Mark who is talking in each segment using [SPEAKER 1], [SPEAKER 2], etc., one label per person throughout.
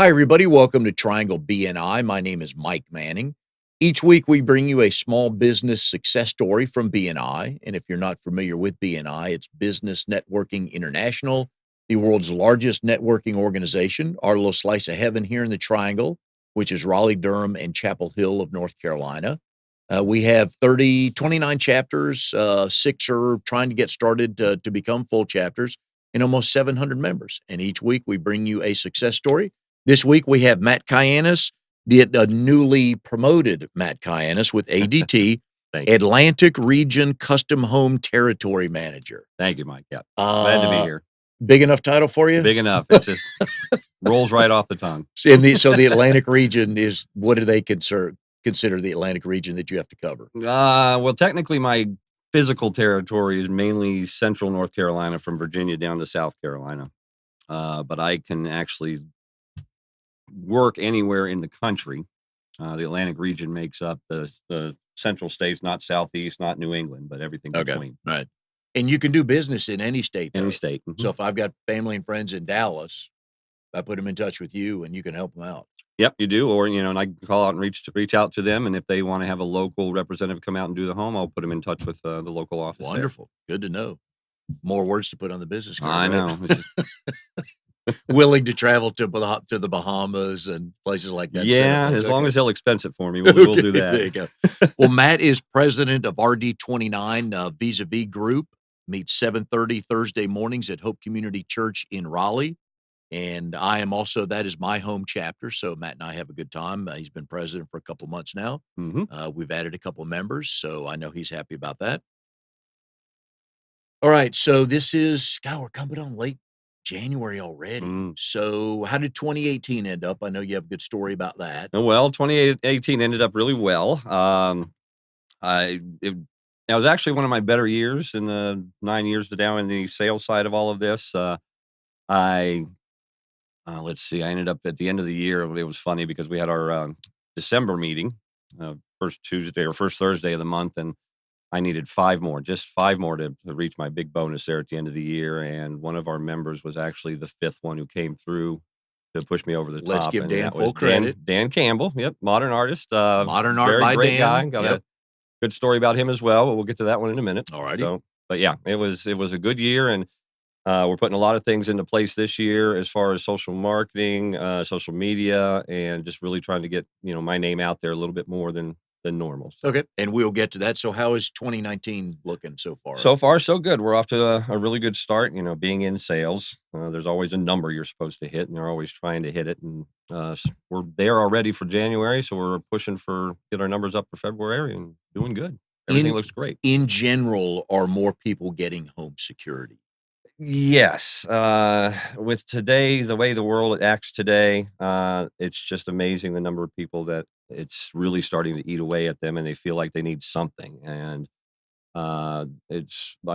[SPEAKER 1] Hi, everybody. Welcome to Triangle BNI. My name is Mike Manning. Each week, we bring you a small business success story from BNI. And if you're not familiar with BNI, it's Business Networking International, the world's largest networking organization. Our little slice of heaven here in the Triangle, which is Raleigh, Durham, and Chapel Hill of North Carolina. We have 29 chapters. Six are trying to get started to become full chapters, and almost 700 members. And each week, we bring you a success story. This week we have Matt Cayanus, the newly promoted Matt Cayanus with ADT,
[SPEAKER 2] Thank you.
[SPEAKER 1] Atlantic Region Custom Home Territory Manager.
[SPEAKER 2] Thank you, Mike. Yeah. Glad to be here.
[SPEAKER 1] Big enough title for you?
[SPEAKER 2] Big enough. It's just rolls right off the tongue.
[SPEAKER 1] So the Atlantic region is, what do they consider the Atlantic region that you have to cover?
[SPEAKER 2] Well, technically my physical territory is mainly central North Carolina from Virginia down to South Carolina. But I can actually work anywhere in the country. The Atlantic region makes up the central states, not Southeast, not New England, but everything between.
[SPEAKER 1] Right. And you can do business in any state, though.
[SPEAKER 2] Any state. Mhm.
[SPEAKER 1] So if I've got family and friends in Dallas, I put them in touch with you and you can help them out.
[SPEAKER 2] Yep, you do. Or, and I can call out and reach out to them. And if they want to have a local representative come out and do the home, I'll put them in touch with the local office.
[SPEAKER 1] Wonderful. Good to know. More words to put on the business card.
[SPEAKER 2] I know. It's
[SPEAKER 1] just willing to travel to the Bahamas and places like that.
[SPEAKER 2] Yeah, as long as he'll expense it for me, we'll do that.
[SPEAKER 1] There you go. Well, Matt is president of RD29 Vis-a-Vis Group. Meets 7:30 Thursday mornings at Hope Community Church in Raleigh. And I am also, that is my home chapter. So Matt and I have a good time. He's been president for a couple months now. We've added a couple members, so I know he's happy about that. All right. So this is, God, we're coming on late January already. So how did 2018 end up? I know you have a good story about that.
[SPEAKER 2] Well, 2018 ended up really well. It was actually one of my better years in the 9 years down in the sales side of all of this. Let's see, I ended up at the end of the year. It was funny because we had our December meeting, first Tuesday or first Thursday of the month, and I needed just five more to reach my big bonus there at the end of the year. And one of our members was actually the fifth one who came through to push me over the top.
[SPEAKER 1] Let's give
[SPEAKER 2] and
[SPEAKER 1] Dan full credit.
[SPEAKER 2] Dan Campbell, yep, modern artist.
[SPEAKER 1] Modern art
[SPEAKER 2] very
[SPEAKER 1] by
[SPEAKER 2] great
[SPEAKER 1] Dan.
[SPEAKER 2] guy. Got a good story about him as well, but we'll get to that one in a minute.
[SPEAKER 1] All righty.
[SPEAKER 2] So, but yeah, it was a good year, and we're putting a lot of things into place this year as far as social marketing, social media, and just really trying to get my name out there a little bit more than normal. So.
[SPEAKER 1] Okay, and we'll get to that. So how is 2019 looking so far?
[SPEAKER 2] So far, so good. We're off to a really good start. Being in sales, there's always a number you're supposed to hit, and they're always trying to hit it. And we're there already for January, so we're pushing get our numbers up for February and doing good. Everything looks great.
[SPEAKER 1] In general, are more people getting home security?
[SPEAKER 2] Yes. With today, the way the world acts today, it's just amazing the number of people that it's really starting to eat away at them and they feel like they need something. And I'm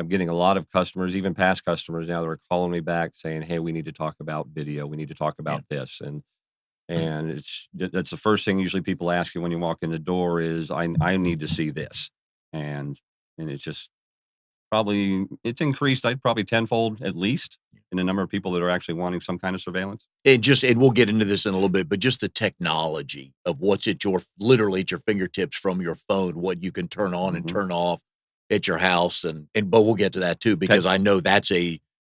[SPEAKER 2] getting a lot of customers, even past customers now, that are calling me back saying, "Hey, we need to talk about video. We need to talk about this." And that's the first thing usually people ask you when you walk in the door is, I need to see this. And it's just it's increased, probably tenfold at least in the number of people that are actually wanting some kind of surveillance.
[SPEAKER 1] And we'll get into this in a little bit, but just the technology of what's literally at your fingertips from your phone, what you can turn on and turn off at your house. But we'll get to that too, because I know that's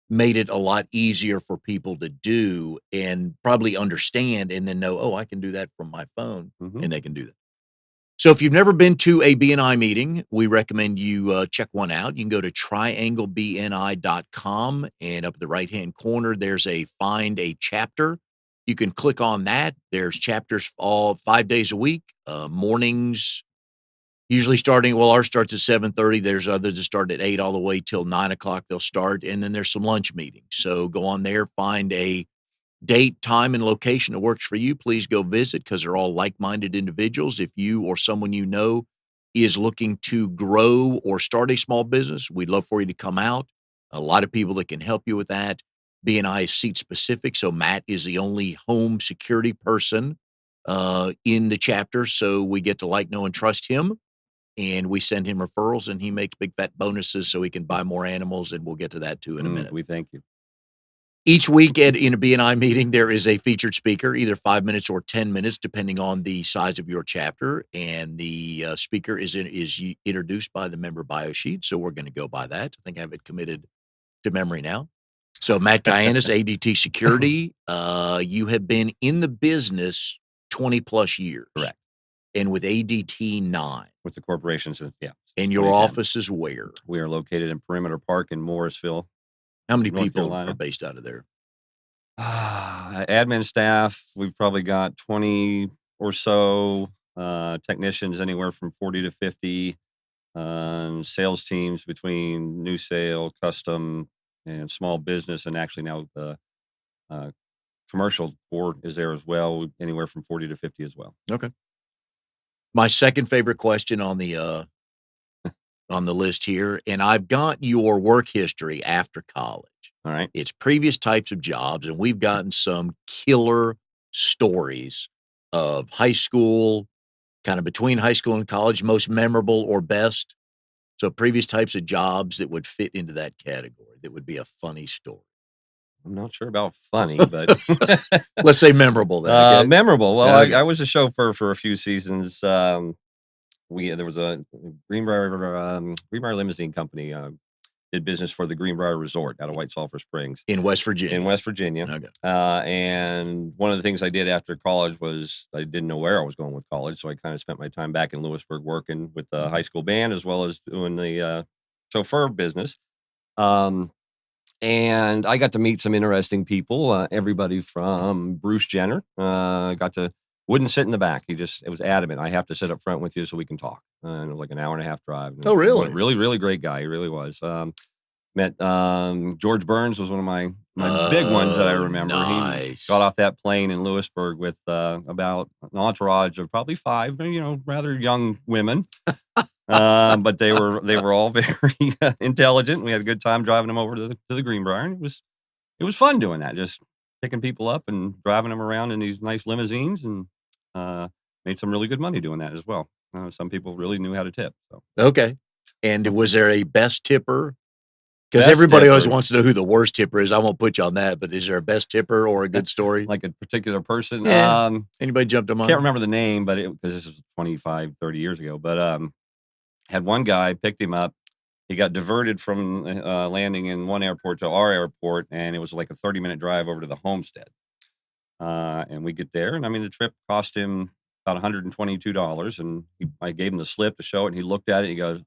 [SPEAKER 1] made it a lot easier for people to do and probably understand and then know, oh, I can do that from my phone and they can do that. So if you've never been to a BNI meeting, we recommend you check one out. You can go to trianglebni.com, and up at the right-hand corner, there's a Find a Chapter. You can click on that. There's chapters all 5 days a week, mornings, usually ours starts at 7:30. There's others that start at 8 all the way till 9 o'clock they'll start, and then there's some lunch meetings. So go on there, find a date, time, and location that works for you. Please go visit because they're all like-minded individuals. If you or someone you know is looking to grow or start a small business, we'd love for you to come out. A lot of people that can help you with that. BNI is seat specific, so Matt is the only home security person in the chapter, so we get to like, know, and trust him. And we send him referrals, and he makes big fat bonuses so he can buy more animals, and we'll get to that too in a minute.
[SPEAKER 2] We thank you.
[SPEAKER 1] Each week in a BNI meeting, there is a featured speaker, either 5 minutes or 10 minutes, depending on the size of your chapter, and the, speaker is introduced by the member bio sheet, so we're gonna go by that. I think I have it committed to memory now. So, Matt Cayanus, ADT Security, you have been in the business 20 plus years.
[SPEAKER 2] Correct.
[SPEAKER 1] And with ADT 9.
[SPEAKER 2] With the corporation since, yeah.
[SPEAKER 1] And your office is where?
[SPEAKER 2] We are located in Perimeter Park in Morrisville.
[SPEAKER 1] How many
[SPEAKER 2] North
[SPEAKER 1] people
[SPEAKER 2] Carolina.
[SPEAKER 1] are based out of there?
[SPEAKER 2] Admin staff, we've probably got 20 or so, technicians, anywhere from 40 to 50, sales teams between new sale, custom, and small business, and actually now the commercial board is there as well, anywhere from 40 to 50 as well.
[SPEAKER 1] Okay. My second favorite question on the list here, and I've got your work history after college.
[SPEAKER 2] All right.
[SPEAKER 1] It's previous types of jobs, and we've gotten some killer stories of high school, kind of between high school and college, most memorable or best. So previous types of jobs that would fit into that category, that would be a funny story.
[SPEAKER 2] I'm not sure about funny, but
[SPEAKER 1] Let's say memorable then. Okay?
[SPEAKER 2] memorable. Well,
[SPEAKER 1] Okay.
[SPEAKER 2] I was a chauffeur for a few seasons. There was a Greenbrier Limousine Company, did business for the Greenbrier Resort out of White Sulphur Springs
[SPEAKER 1] In West Virginia.
[SPEAKER 2] in West Virginia.
[SPEAKER 1] Okay.
[SPEAKER 2] And one of the things I did after college was I didn't know where I was going with college, so I kind of spent my time back in Lewisburg working with the high school band as well as doing the chauffeur business. And I got to meet some interesting people. Everybody from Bruce Jenner. Wouldn't sit in the back. It was adamant. I have to sit up front with you so we can talk. And it was like an hour and a half drive.
[SPEAKER 1] Oh, really?
[SPEAKER 2] Really, really great guy. He really was. Met George Burns was one of my big ones that I remember.
[SPEAKER 1] Nice.
[SPEAKER 2] He got off that plane in Lewisburg with about an entourage of probably 5, rather young women. But they were all very intelligent. We had a good time driving them over to the Greenbrier. And it was fun doing that, just picking people up and driving them around in these nice limousines, and made some really good money doing that as well. Some people really knew how to tip. So.
[SPEAKER 1] Okay. And was there a best tipper? Because
[SPEAKER 2] Best
[SPEAKER 1] everybody always
[SPEAKER 2] tipper.
[SPEAKER 1] wants to know who the worst tipper is. I won't put you on that, but is there a best tipper or a good story?
[SPEAKER 2] Like a particular person?
[SPEAKER 1] Yeah. Anybody jump to mind?
[SPEAKER 2] Can't remember the name, but because this was 25, 30 years ago. But had one guy picked him up. He got diverted from landing in one airport to our airport, and it was like a 30-minute drive over to the homestead. And we get there, and I mean, the trip cost him about $122, and I gave him the slip to show it, and he looked at it, and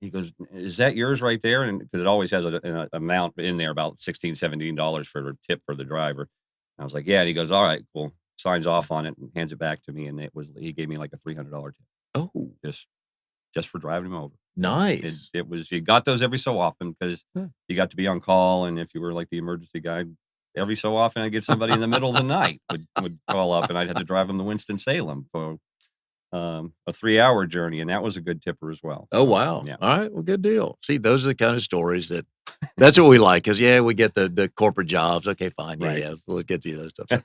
[SPEAKER 2] he goes, "Is that yours right there?" And because it always has an amount in there, about $16, $17 for a tip for the driver. And I was like, "Yeah." And he goes, "All right, cool." Signs off on it and hands it back to me, and he gave me like a $300 tip.
[SPEAKER 1] Oh,
[SPEAKER 2] Just for driving him over.
[SPEAKER 1] nice.
[SPEAKER 2] It was, you got those every so often because you got to be on call, and if you were like the emergency guy, every so often I'd get somebody in the middle of the night would call up, and I'd have to drive them to Winston-Salem for a 3-hour journey, and that was a good tipper as well.
[SPEAKER 1] Oh, wow.
[SPEAKER 2] Yeah.
[SPEAKER 1] All right. Well, good deal. See, those are the kind of stories that's what we like. Cause we get the corporate jobs. Okay, fine.
[SPEAKER 2] Right.
[SPEAKER 1] Yeah. We'll get to the other stuff.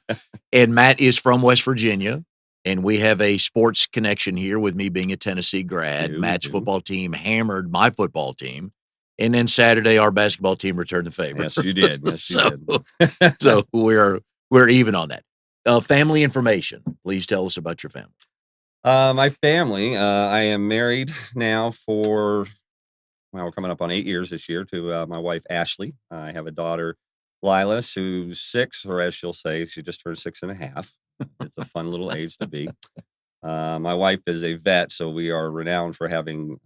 [SPEAKER 1] And Matt is from West Virginia, and we have a sports connection here with me being a Tennessee grad. Matt's football team hammered my football team. And then Saturday, our basketball team returned the favor.
[SPEAKER 2] Yes, you did. Yes, you
[SPEAKER 1] did. So we're even on that. Family information. Please tell us about your family.
[SPEAKER 2] My family, I am married now for, we're coming up on 8 years this year, to my wife, Ashley. I have a daughter, Lilas, who's 6, or as she'll say, she just turned 6.5. It's a fun little age to be. My wife is a vet, so we are renowned for having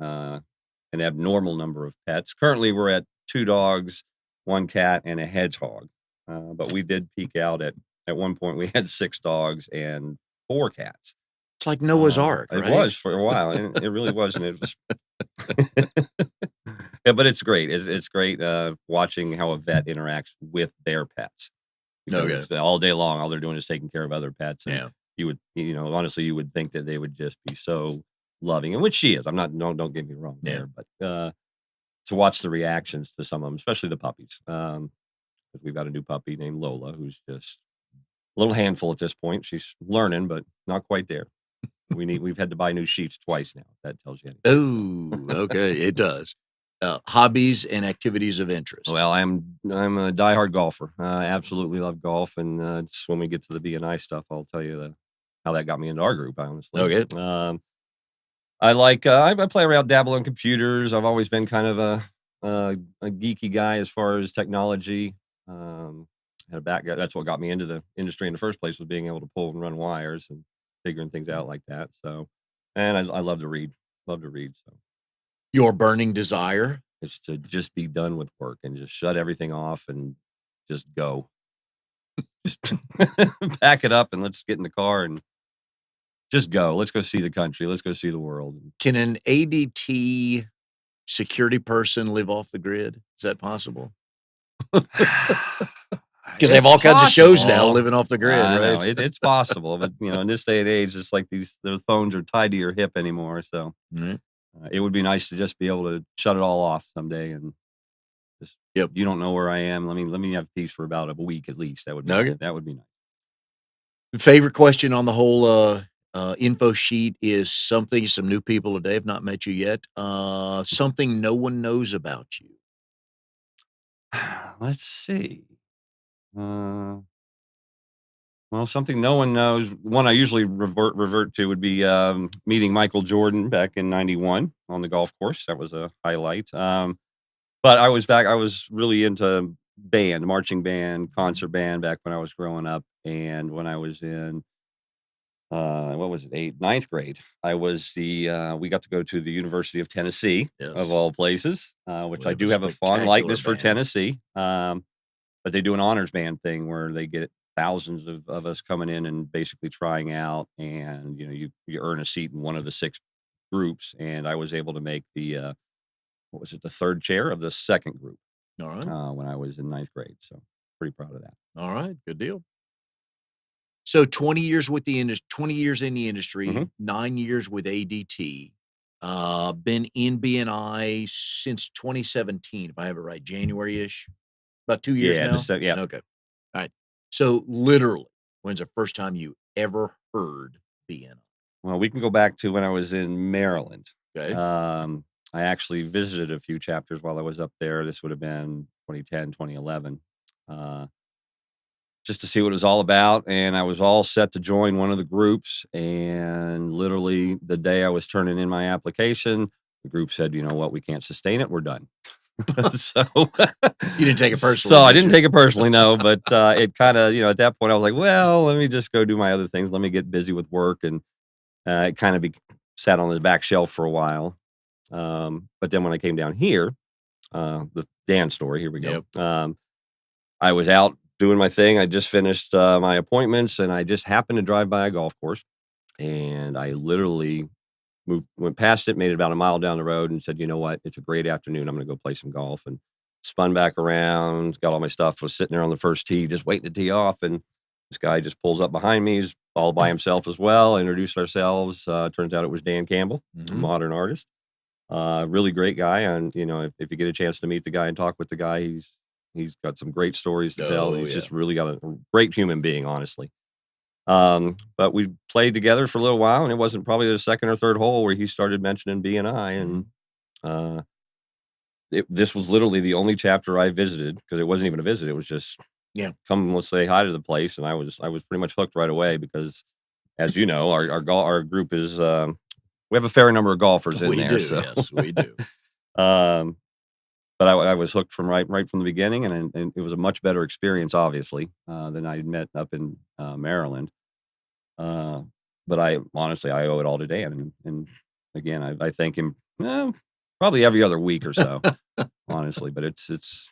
[SPEAKER 2] an abnormal number of pets. Currently, we're at 2 dogs, 1 cat, and a hedgehog. But we did peak out at one point, we had 6 dogs and 4 cats.
[SPEAKER 1] It's like Noah's Ark, right?
[SPEAKER 2] It was for a while. And it really was. And it was, yeah, but it's great. It's great watching how a vet interacts with their pets. Because all day long, all they're doing is taking care of other pets. And you would, honestly, you would think that they would just be so loving, and which she is. I'm not, don't get me wrong there, but to watch the reactions to some of them, especially the puppies. Because we've got a new puppy named Lola, who's just a little handful at this point. She's learning, but not quite there. We've had to buy new sheets twice now. That tells you anything.
[SPEAKER 1] Oh, okay. It does. hobbies and activities of interest.
[SPEAKER 2] Well, I'm a diehard golfer. I absolutely love golf, and it's when we get to the BNI stuff, I'll tell you how that got me into our group. Honestly,
[SPEAKER 1] Okay.
[SPEAKER 2] I like I play around, dabble on computers. I've always been kind of a geeky guy as far as technology. Had a that's what got me into the industry in the first place, was being able to pull and run wires and figuring things out like that. So, and I love to read. Love to read. So
[SPEAKER 1] Your burning desire?
[SPEAKER 2] it's to just be done with work and just shut everything off and just go. Just pack it up and let's get in the car and just go. Let's go see the country. Let's go see the world.
[SPEAKER 1] Can an ADT security person live off the grid? Is that possible? Because they have all kinds of shows now living off the grid,
[SPEAKER 2] I know,
[SPEAKER 1] right?
[SPEAKER 2] it's possible, but in this day and age, it's like the phones are tied to your hip anymore. So
[SPEAKER 1] Mhm.
[SPEAKER 2] it would be nice to just be able to shut it all off someday and just,
[SPEAKER 1] Yep.
[SPEAKER 2] you don't know where I am. Let me have peace for about a week at least. That would be
[SPEAKER 1] Okay.
[SPEAKER 2] that would be nice.
[SPEAKER 1] Favorite question on the whole info sheet is some new people today have not met you yet. Something no one knows about you.
[SPEAKER 2] Let's see. Well, something no one knows. One I usually revert to would be meeting Michael Jordan back in '91 on the golf course. That was a highlight. But I was really into marching band, concert band back when I was growing up. And when I was in, what was it, ninth grade, we got to go to the University of Tennessee,
[SPEAKER 1] Yes.
[SPEAKER 2] of all places, which
[SPEAKER 1] Well,
[SPEAKER 2] I
[SPEAKER 1] they
[SPEAKER 2] do
[SPEAKER 1] have
[SPEAKER 2] have
[SPEAKER 1] a
[SPEAKER 2] a fond likeness for
[SPEAKER 1] spectacular band.
[SPEAKER 2] Tennessee. But they do an honors band thing where they get thousands of us coming in and basically trying out. And, you earn a seat in one of the 6 groups. And I was able to make the the third chair of the second group
[SPEAKER 1] All right.
[SPEAKER 2] when I was in ninth grade. So pretty proud of that.
[SPEAKER 1] All right. Good deal. So 20 years with the industry, 20 years in the industry,
[SPEAKER 2] Mhm.
[SPEAKER 1] 9 years with ADT. Been in BNI since 2017, if I have it right, January-ish. About 2 years
[SPEAKER 2] Yeah,
[SPEAKER 1] now?
[SPEAKER 2] yeah.
[SPEAKER 1] Okay. All right. So literally, when's the first time you ever heard BNI?
[SPEAKER 2] Well, we can go back to when I was in Maryland.
[SPEAKER 1] Okay.
[SPEAKER 2] I actually visited a few chapters while I was up there. This would have been 2010, 2011. Just to see what it was all about. And I was all set to join one of the groups. And literally the day I was turning in my application, the group said, you know what, we can't sustain it. We're done. So
[SPEAKER 1] You didn't take it personally,
[SPEAKER 2] So I
[SPEAKER 1] did
[SPEAKER 2] didn't
[SPEAKER 1] you?
[SPEAKER 2] take it personally, no. But it kind of, at that point I was like, well, let me just go do my other things. Let me get busy with work. And it kind of sat on the back shelf for a while. But then when I came down here, the Dan story, here we go.
[SPEAKER 1] Yep.
[SPEAKER 2] I was out doing my thing. I just finished my appointments, and I just happened to drive by a golf course, and I literally went past it, made it about a mile down the road, and said, "You know what? It's a great afternoon. I'm going to go play some golf." And spun back around, got all my stuff, was sitting there on the first tee, just waiting to tee off, and this guy just pulls up behind me. He's all by himself as well. Introduced ourselves. Turns out it was Dan Campbell, a modern artist. Really great guy. And if you get a chance to meet the guy and talk with the guy, he's got some great stories to tell. He's just really got a great human being, honestly. But we played together for a little while, and it wasn't probably the second or third hole where he started mentioning BNI. And this was literally the only chapter I visited, because it wasn't even a visit. It was just, come, let's say hi to the place. And I was pretty much hooked right away, because as you know, our group is, we have a fair number of golfers in there. So.
[SPEAKER 1] Yes, we do.
[SPEAKER 2] But I was hooked from right from the beginning, and it was a much better experience, obviously, than I had met up in Maryland. But I honestly, I owe it all to Dan, and again, I thank him probably every other week or so, honestly. But it's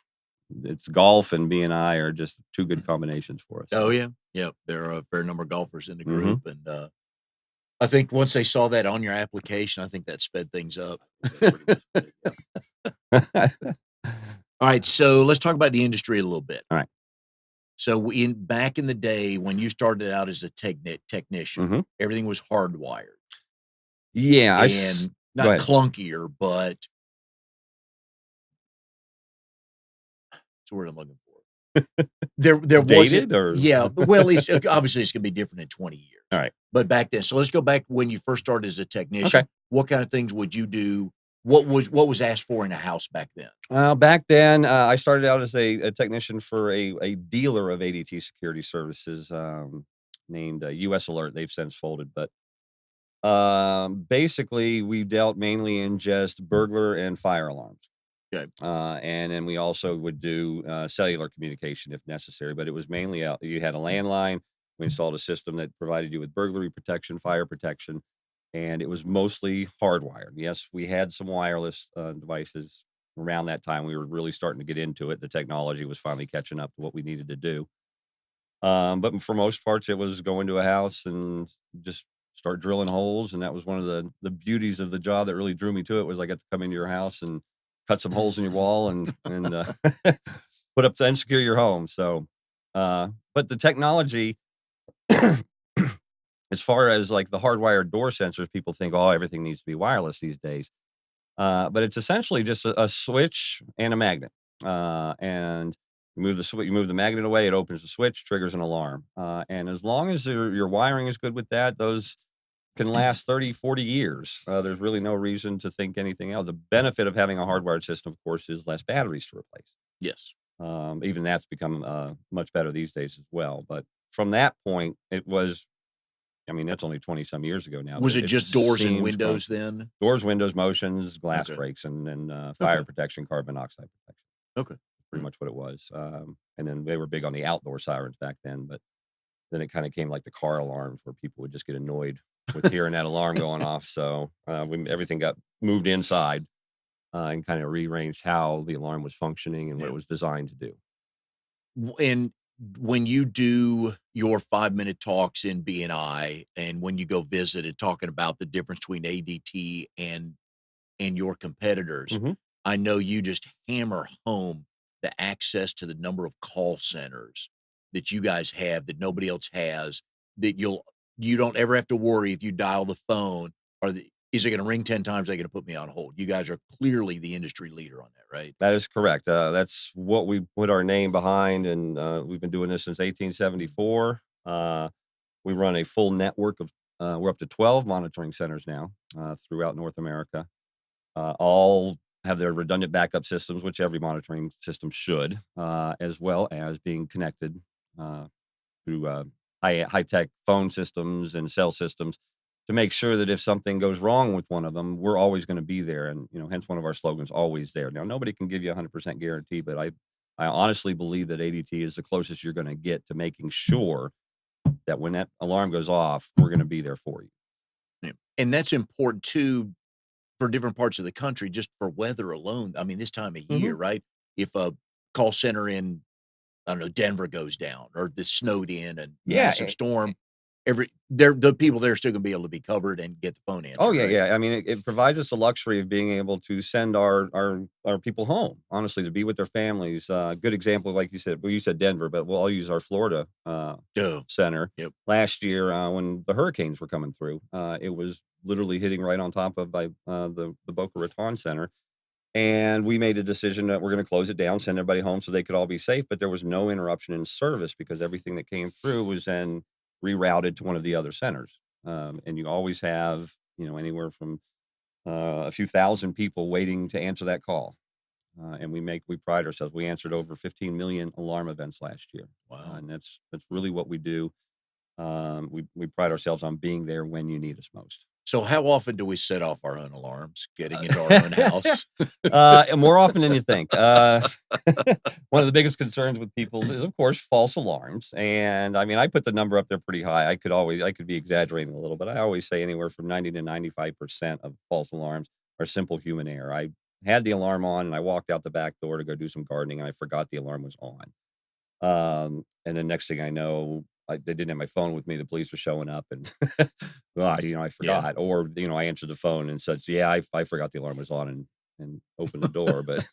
[SPEAKER 2] golf and BNI are just two good combinations for us.
[SPEAKER 1] Oh yeah, yeah. There are a fair number of golfers in the group, and I think once they saw that on your application, I think that sped things up. All right, so let's talk about the industry a little bit.
[SPEAKER 2] All right.
[SPEAKER 1] So back in the day when you started out as a technician, everything was hardwired.
[SPEAKER 2] Yeah,
[SPEAKER 1] and not clunkier, but that's the word I'm looking for. There
[SPEAKER 2] dated,
[SPEAKER 1] wasn't,
[SPEAKER 2] or
[SPEAKER 1] well, it's obviously it's gonna be different in 20 years.
[SPEAKER 2] All right.
[SPEAKER 1] But back then, so let's go back when you first started as a technician.
[SPEAKER 2] Okay.
[SPEAKER 1] What kind of things would you do what was asked for in a house back then?
[SPEAKER 2] Back then, I started out as a technician for a dealer of ADT Security services, named US Alert. They've since folded, but basically, we dealt mainly in just burglar and fire alarms.
[SPEAKER 1] Okay.
[SPEAKER 2] And then we also would do cellular communication if necessary, but it was mainly out. You had a landline. We installed a system that provided you with burglary protection, fire protection, and it was mostly hardwired. Yes, we had some wireless devices around that time. We were really starting to get into it. The technology was finally catching up to what we needed to do. But for most parts, it was going to a house and just start drilling holes, and that was one of the beauties of the job that really drew me to it. Was I got to come into your house and cut some holes in your wall and put up and secure your home. So, but the technology, as far as like the hardwired door sensors, people think, oh, everything needs to be wireless these days. But it's essentially just a switch and a magnet. And you move the magnet away, it opens the switch, triggers an alarm. And as long as your wiring is good with that, those can last 30, 40 years. There's really no reason to think anything else. The benefit of having a hardwired system, of course, is less batteries to replace.
[SPEAKER 1] Yes.
[SPEAKER 2] Even that's become much better these days as well. But from that point, it was, I mean, that's only 20 some years ago now, but
[SPEAKER 1] Was it
[SPEAKER 2] it
[SPEAKER 1] just doors and
[SPEAKER 2] seems grown.
[SPEAKER 1] windows then?
[SPEAKER 2] Doors, windows, motions, glass
[SPEAKER 1] Okay.
[SPEAKER 2] breaks, and then fire
[SPEAKER 1] Okay.
[SPEAKER 2] protection, carbon monoxide protection.
[SPEAKER 1] Okay.
[SPEAKER 2] Pretty
[SPEAKER 1] Mm.
[SPEAKER 2] much what it was. And then they were big on the outdoor sirens back then, but then it kind of came like the car alarms where people would just get annoyed with hearing that alarm going off. So everything got moved inside and kind of rearranged how the alarm was functioning and what
[SPEAKER 1] Yeah.
[SPEAKER 2] it was designed to do.
[SPEAKER 1] And when you do your 5-minute talks in BNI and when you go visit and talking about the difference between ADT and your competitors,
[SPEAKER 2] Hmm.
[SPEAKER 1] I know you just hammer home the access to the number of call centers that you guys have that nobody else has, that you don't ever have to worry if you dial the phone or is it going to ring 10 times? They're going to put me on hold. You guys are clearly the industry leader on that, right?
[SPEAKER 2] That is correct. That's what we put our name behind, and we've been doing this since 1874. We run a full network of, we're up to 12 monitoring centers now throughout North America. All have their redundant backup systems, which every monitoring system should, as well as being connected through high tech phone systems and cell systems to make sure that if something goes wrong with one of them, we're always going to be there. And hence one of our slogans, "Always there." Now, nobody can give you a 100% guarantee, but I honestly believe that ADT is the closest you're going to get to making sure that when that alarm goes off, we're going to be there for you.
[SPEAKER 1] Yeah. And that's important too for different parts of the country, just for weather alone. I mean, this time of
[SPEAKER 2] Hmm.
[SPEAKER 1] year, right? If a call center in, I don't know, Denver goes down or it's snowed in a
[SPEAKER 2] Yeah.
[SPEAKER 1] massive storm, the people there are still gonna be able to be covered and get the phone
[SPEAKER 2] Oh,
[SPEAKER 1] answered,
[SPEAKER 2] yeah,
[SPEAKER 1] right?
[SPEAKER 2] yeah. I mean, it provides us the luxury of being able to send our people home, honestly, to be with their families. Good example, like you said, well, you said Denver, but we'll all use our Florida
[SPEAKER 1] Oh,
[SPEAKER 2] center.
[SPEAKER 1] yep.
[SPEAKER 2] Last year, when the hurricanes were coming through, it was literally hitting right on top of the Boca Raton Center. And we made a decision that we're going to close it down, send everybody home so they could all be safe. But there was no interruption in service because everything that came through was then rerouted to one of the other centers. And you always have, anywhere from a few thousand people waiting to answer that call. And we pride ourselves. We answered over 15 million alarm events last year,
[SPEAKER 1] Wow.
[SPEAKER 2] and that's really what we do. We pride ourselves on being there when you need us most.
[SPEAKER 1] So how often do we set off our own alarms getting into our own house?
[SPEAKER 2] And more often than you think. One of the biggest concerns with people is, of course, false alarms. And I mean, I put the number up there pretty high. I could be exaggerating a little, but I always say anywhere from 90 to 95% of false alarms are simple human error. I had the alarm on and I walked out the back door to go do some gardening and I forgot the alarm was on. And then next thing I know, they didn't have my phone with me. The police were showing up, and I
[SPEAKER 1] Yeah.
[SPEAKER 2] forgot. Or I answered the phone and said, "Yeah, I forgot the alarm was on," and opened the door. But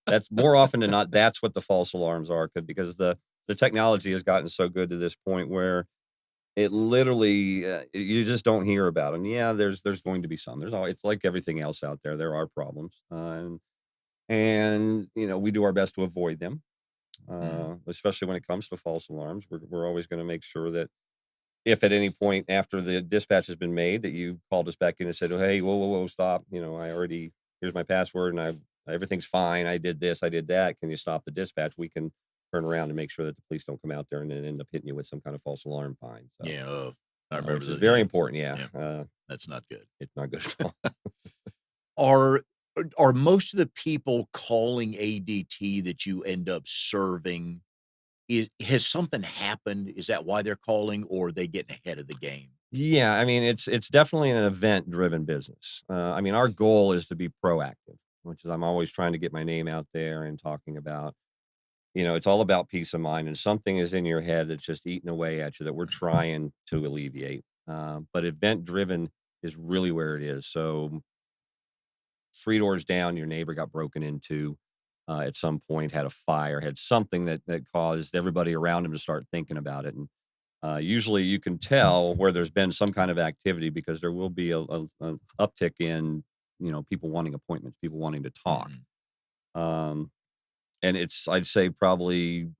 [SPEAKER 2] that's more often than not. That's what the false alarms are, because the technology has gotten so good to this point where it literally you just don't hear about them. Yeah, there's going to be some. There's all. It's like everything else out there. There are problems, and we do our best to avoid them,
[SPEAKER 1] Mhm.
[SPEAKER 2] especially when it comes to false alarms. We're always going to make sure that if at any point after the dispatch has been made that you called us back in and said, "Oh, hey, whoa, whoa, whoa, stop. I already Here's my password, and everything's fine. I did this, I did that. Can you stop the dispatch? We can turn around and make sure that the police don't come out there and then end up hitting you with some kind of false alarm fine. So,
[SPEAKER 1] Yeah, I remember
[SPEAKER 2] which is
[SPEAKER 1] those.
[SPEAKER 2] very
[SPEAKER 1] Yeah,
[SPEAKER 2] important. Yeah,
[SPEAKER 1] yeah, that's not good.
[SPEAKER 2] it's not good at all.
[SPEAKER 1] Are are most of the people calling ADT that you end up serving, has something happened? Is that why they're calling, or are they getting ahead of the game?
[SPEAKER 2] Yeah, I mean, it's definitely an event-driven business. I mean, our goal is to be proactive, which is I'm always trying to get my name out there and talking about, it's all about peace of mind, and something is in your head that's just eating away at you that we're trying to alleviate. But event-driven is really where it is. So 3 doors down, your neighbor got broken into, at some point, had a fire, had something that caused everybody around him to start thinking about it, and, usually you can tell where there's been some kind of activity because there will be a uptick in, people wanting appointments, people wanting to talk.
[SPEAKER 1] Mhm.
[SPEAKER 2] Um, and I'd say probably,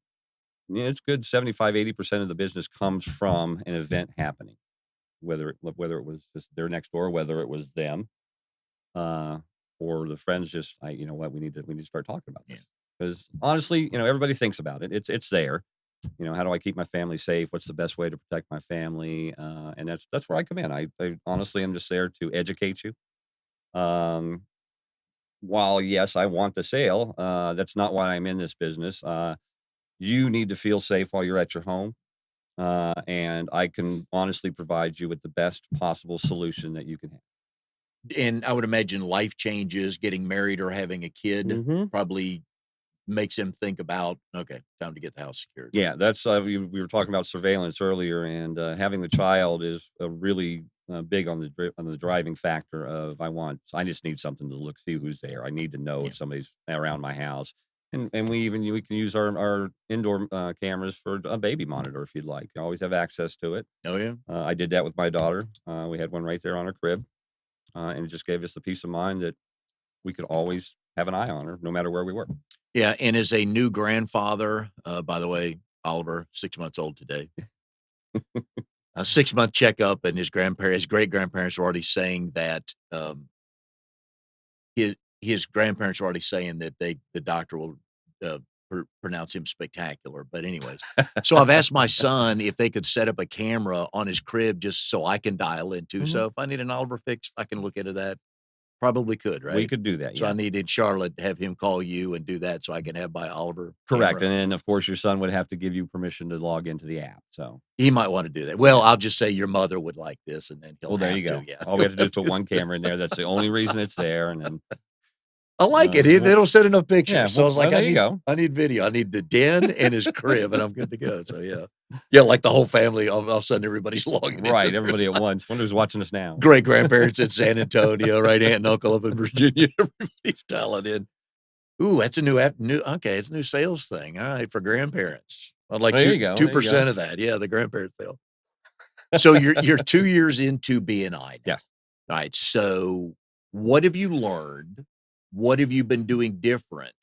[SPEAKER 2] it's good 75-80% of the business comes from an event happening, whether it was just their next door, whether it was them. Uh, or the friends just, you know what, we need to start talking about
[SPEAKER 1] Yeah.
[SPEAKER 2] this. Because honestly, everybody thinks about it. It's there. How do I keep my family safe? What's the best way to protect my family? And that's where I come in. I honestly am just there to educate you. Um, while yes, I want the sale, that's not why I'm in this business. You need to feel safe while you're at your home. And I can honestly provide you with the best possible solution that you can have.
[SPEAKER 1] And I would imagine life changes, getting married or having a kid
[SPEAKER 2] Mhm.
[SPEAKER 1] probably makes him think about, okay, time to get the house secured.
[SPEAKER 2] Yeah, that's we were talking about surveillance earlier, and having the child is really big on the driving factor of I just need something to look see who's there. I need to know
[SPEAKER 1] Yeah.
[SPEAKER 2] if somebody's around my house, and we can use our indoor cameras for a baby monitor if you'd like. You always have access to it.
[SPEAKER 1] Oh yeah.
[SPEAKER 2] I did that with my daughter. We had one right there on her crib, and it just gave us the peace of mind that we could always have an eye on her no matter where we were.
[SPEAKER 1] Yeah. And as a new grandfather, by the way, Oliver, 6 months old today. A 6 month checkup, and his great grandparents were already saying that his grandparents are already saying that the doctor will pronounce him spectacular. But anyways, so I've asked my son if they could set up a camera on his crib just so I can dial into.
[SPEAKER 2] Mhm.
[SPEAKER 1] So if I need an Oliver fix, I can look into that. Probably could,
[SPEAKER 2] We
[SPEAKER 1] right?
[SPEAKER 2] could do that,
[SPEAKER 1] So I
[SPEAKER 2] yeah.
[SPEAKER 1] needed Charlotte to have him call you and do that so I can have my Oliver
[SPEAKER 2] Correct,
[SPEAKER 1] camera.
[SPEAKER 2] and then, of course, your son would have to give you permission to log into the app, so,
[SPEAKER 1] He might want to do that. Well,
[SPEAKER 2] yeah.
[SPEAKER 1] I'll just say your mother would like this, and then he'll
[SPEAKER 2] Well, there you
[SPEAKER 1] have to.
[SPEAKER 2] go.
[SPEAKER 1] Yeah,
[SPEAKER 2] All we
[SPEAKER 1] he'll
[SPEAKER 2] have to do
[SPEAKER 1] have
[SPEAKER 2] is put
[SPEAKER 1] to.
[SPEAKER 2] one camera in there, that's the only reason it's there, and then,
[SPEAKER 1] I like it.
[SPEAKER 2] we'll
[SPEAKER 1] It'll send enough
[SPEAKER 2] yeah,
[SPEAKER 1] pictures. So I was
[SPEAKER 2] well,
[SPEAKER 1] like,
[SPEAKER 2] there you go.
[SPEAKER 1] I need video. I need the den and his crib, and I'm good to go. So yeah, yeah, like the whole family. All of a sudden, everybody's logging into
[SPEAKER 2] Right,
[SPEAKER 1] theirs.
[SPEAKER 2] everybody at once. Wonder who's watching us now.
[SPEAKER 1] Great grandparents in San Antonio, right? Aunt and uncle up in Virginia. Everybody's dialing in. Ooh, that's a new app. New okay, it's a new sales thing. All right, for grandparents. I'd like
[SPEAKER 2] There
[SPEAKER 1] two
[SPEAKER 2] you go,
[SPEAKER 1] two
[SPEAKER 2] there you go.
[SPEAKER 1] percent of that. Yeah, the grandparents sale. So you're 2 years into BNI now.
[SPEAKER 2] Yes.
[SPEAKER 1] All right. So what have you learned? What have you been doing different?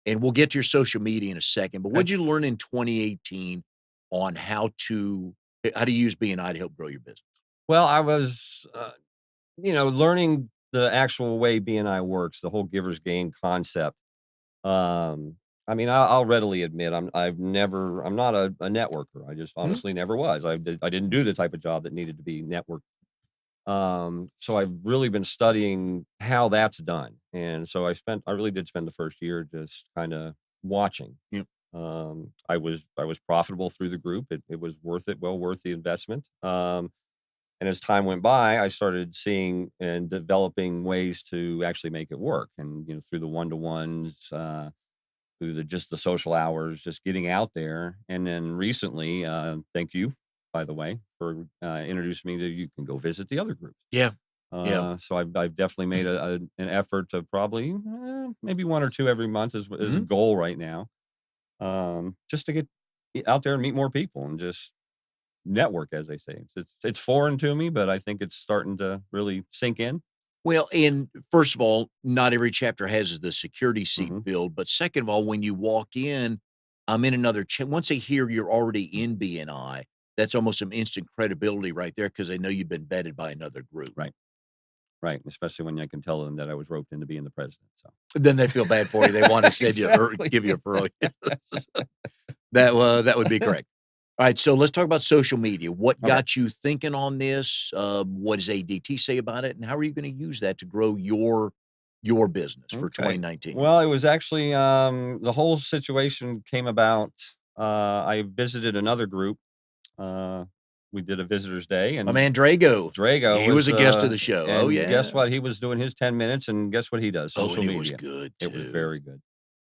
[SPEAKER 1] And we'll get to your social media in a second, but what
[SPEAKER 2] Okay.
[SPEAKER 1] did you learn in 2018 on how to use BNI to help grow your business?
[SPEAKER 2] Well, I was, learning the actual way BNI works, the whole giver's gain concept. Um, I mean, I'll readily admit I'm not a networker. I just
[SPEAKER 1] Mhm.
[SPEAKER 2] honestly never was. I didn't do the type of job that needed to be networked. So I've really been studying how that's done. And so I really did spend the first year just kind of watching.
[SPEAKER 1] Yep.
[SPEAKER 2] I was profitable through the group. It was worth it, well worth the investment. And as time went by, I started seeing and developing ways to actually make it work. And, through the one-to-ones, through just the social hours, just getting out there. And then recently, thank you, by the way, for introducing me to you can go visit the other groups.
[SPEAKER 1] Yeah. Yeah.
[SPEAKER 2] So I've definitely made an effort to probably maybe one or two every month is a
[SPEAKER 1] Mhm.
[SPEAKER 2] goal right now. Just to get out there and meet more people and just network, as they say. It's foreign to me, but I think it's starting to really sink in.
[SPEAKER 1] Well, and first of all, not every chapter has the security seat
[SPEAKER 2] Hmm.
[SPEAKER 1] filled. But second of all, when you walk in, I'm in another once they hear you're already in BNI, that's almost some instant credibility right there because they know you've been vetted by another group.
[SPEAKER 2] Right. Right, especially when I can tell them that I was roped into being the president, so.
[SPEAKER 1] Then they feel bad for you. They want to send you or
[SPEAKER 2] Exactly.
[SPEAKER 1] give you a referral. Yes. That would be correct. All right, so let's talk about social media. What
[SPEAKER 2] Okay.
[SPEAKER 1] got you thinking on this? What does ADT say about it, and how are you going to use that to grow your business for
[SPEAKER 2] Okay.
[SPEAKER 1] 2019?
[SPEAKER 2] Well, it was actually, the whole situation came about, I visited another group, uh, we did a visitors day,
[SPEAKER 1] My
[SPEAKER 2] and
[SPEAKER 1] man Drago,
[SPEAKER 2] Drago
[SPEAKER 1] he was
[SPEAKER 2] was,
[SPEAKER 1] a guest of the show. Oh
[SPEAKER 2] and guess
[SPEAKER 1] yeah.
[SPEAKER 2] what? He was doing his 10 minutes, and guess what he does?
[SPEAKER 1] Oh, and
[SPEAKER 2] Social
[SPEAKER 1] it was
[SPEAKER 2] media.
[SPEAKER 1] good
[SPEAKER 2] It was
[SPEAKER 1] too.
[SPEAKER 2] very good.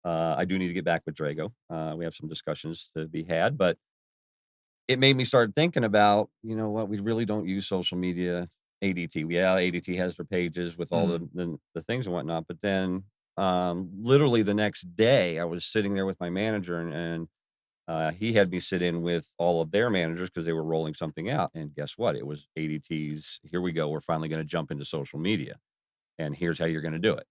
[SPEAKER 2] I do need to get back with Drago. We have some discussions to be had, but it made me start thinking about, you know what, we really don't use social media. ADT, yeah, ADT has their pages with all
[SPEAKER 1] Mhm.
[SPEAKER 2] the things and whatnot, but then literally the next day, I was sitting there with my manager, and he had me sit in with all of their managers because they were rolling something out. And guess what? It was ADT's. Here we go. We're finally going to jump into social media, and here's how you're going to do it.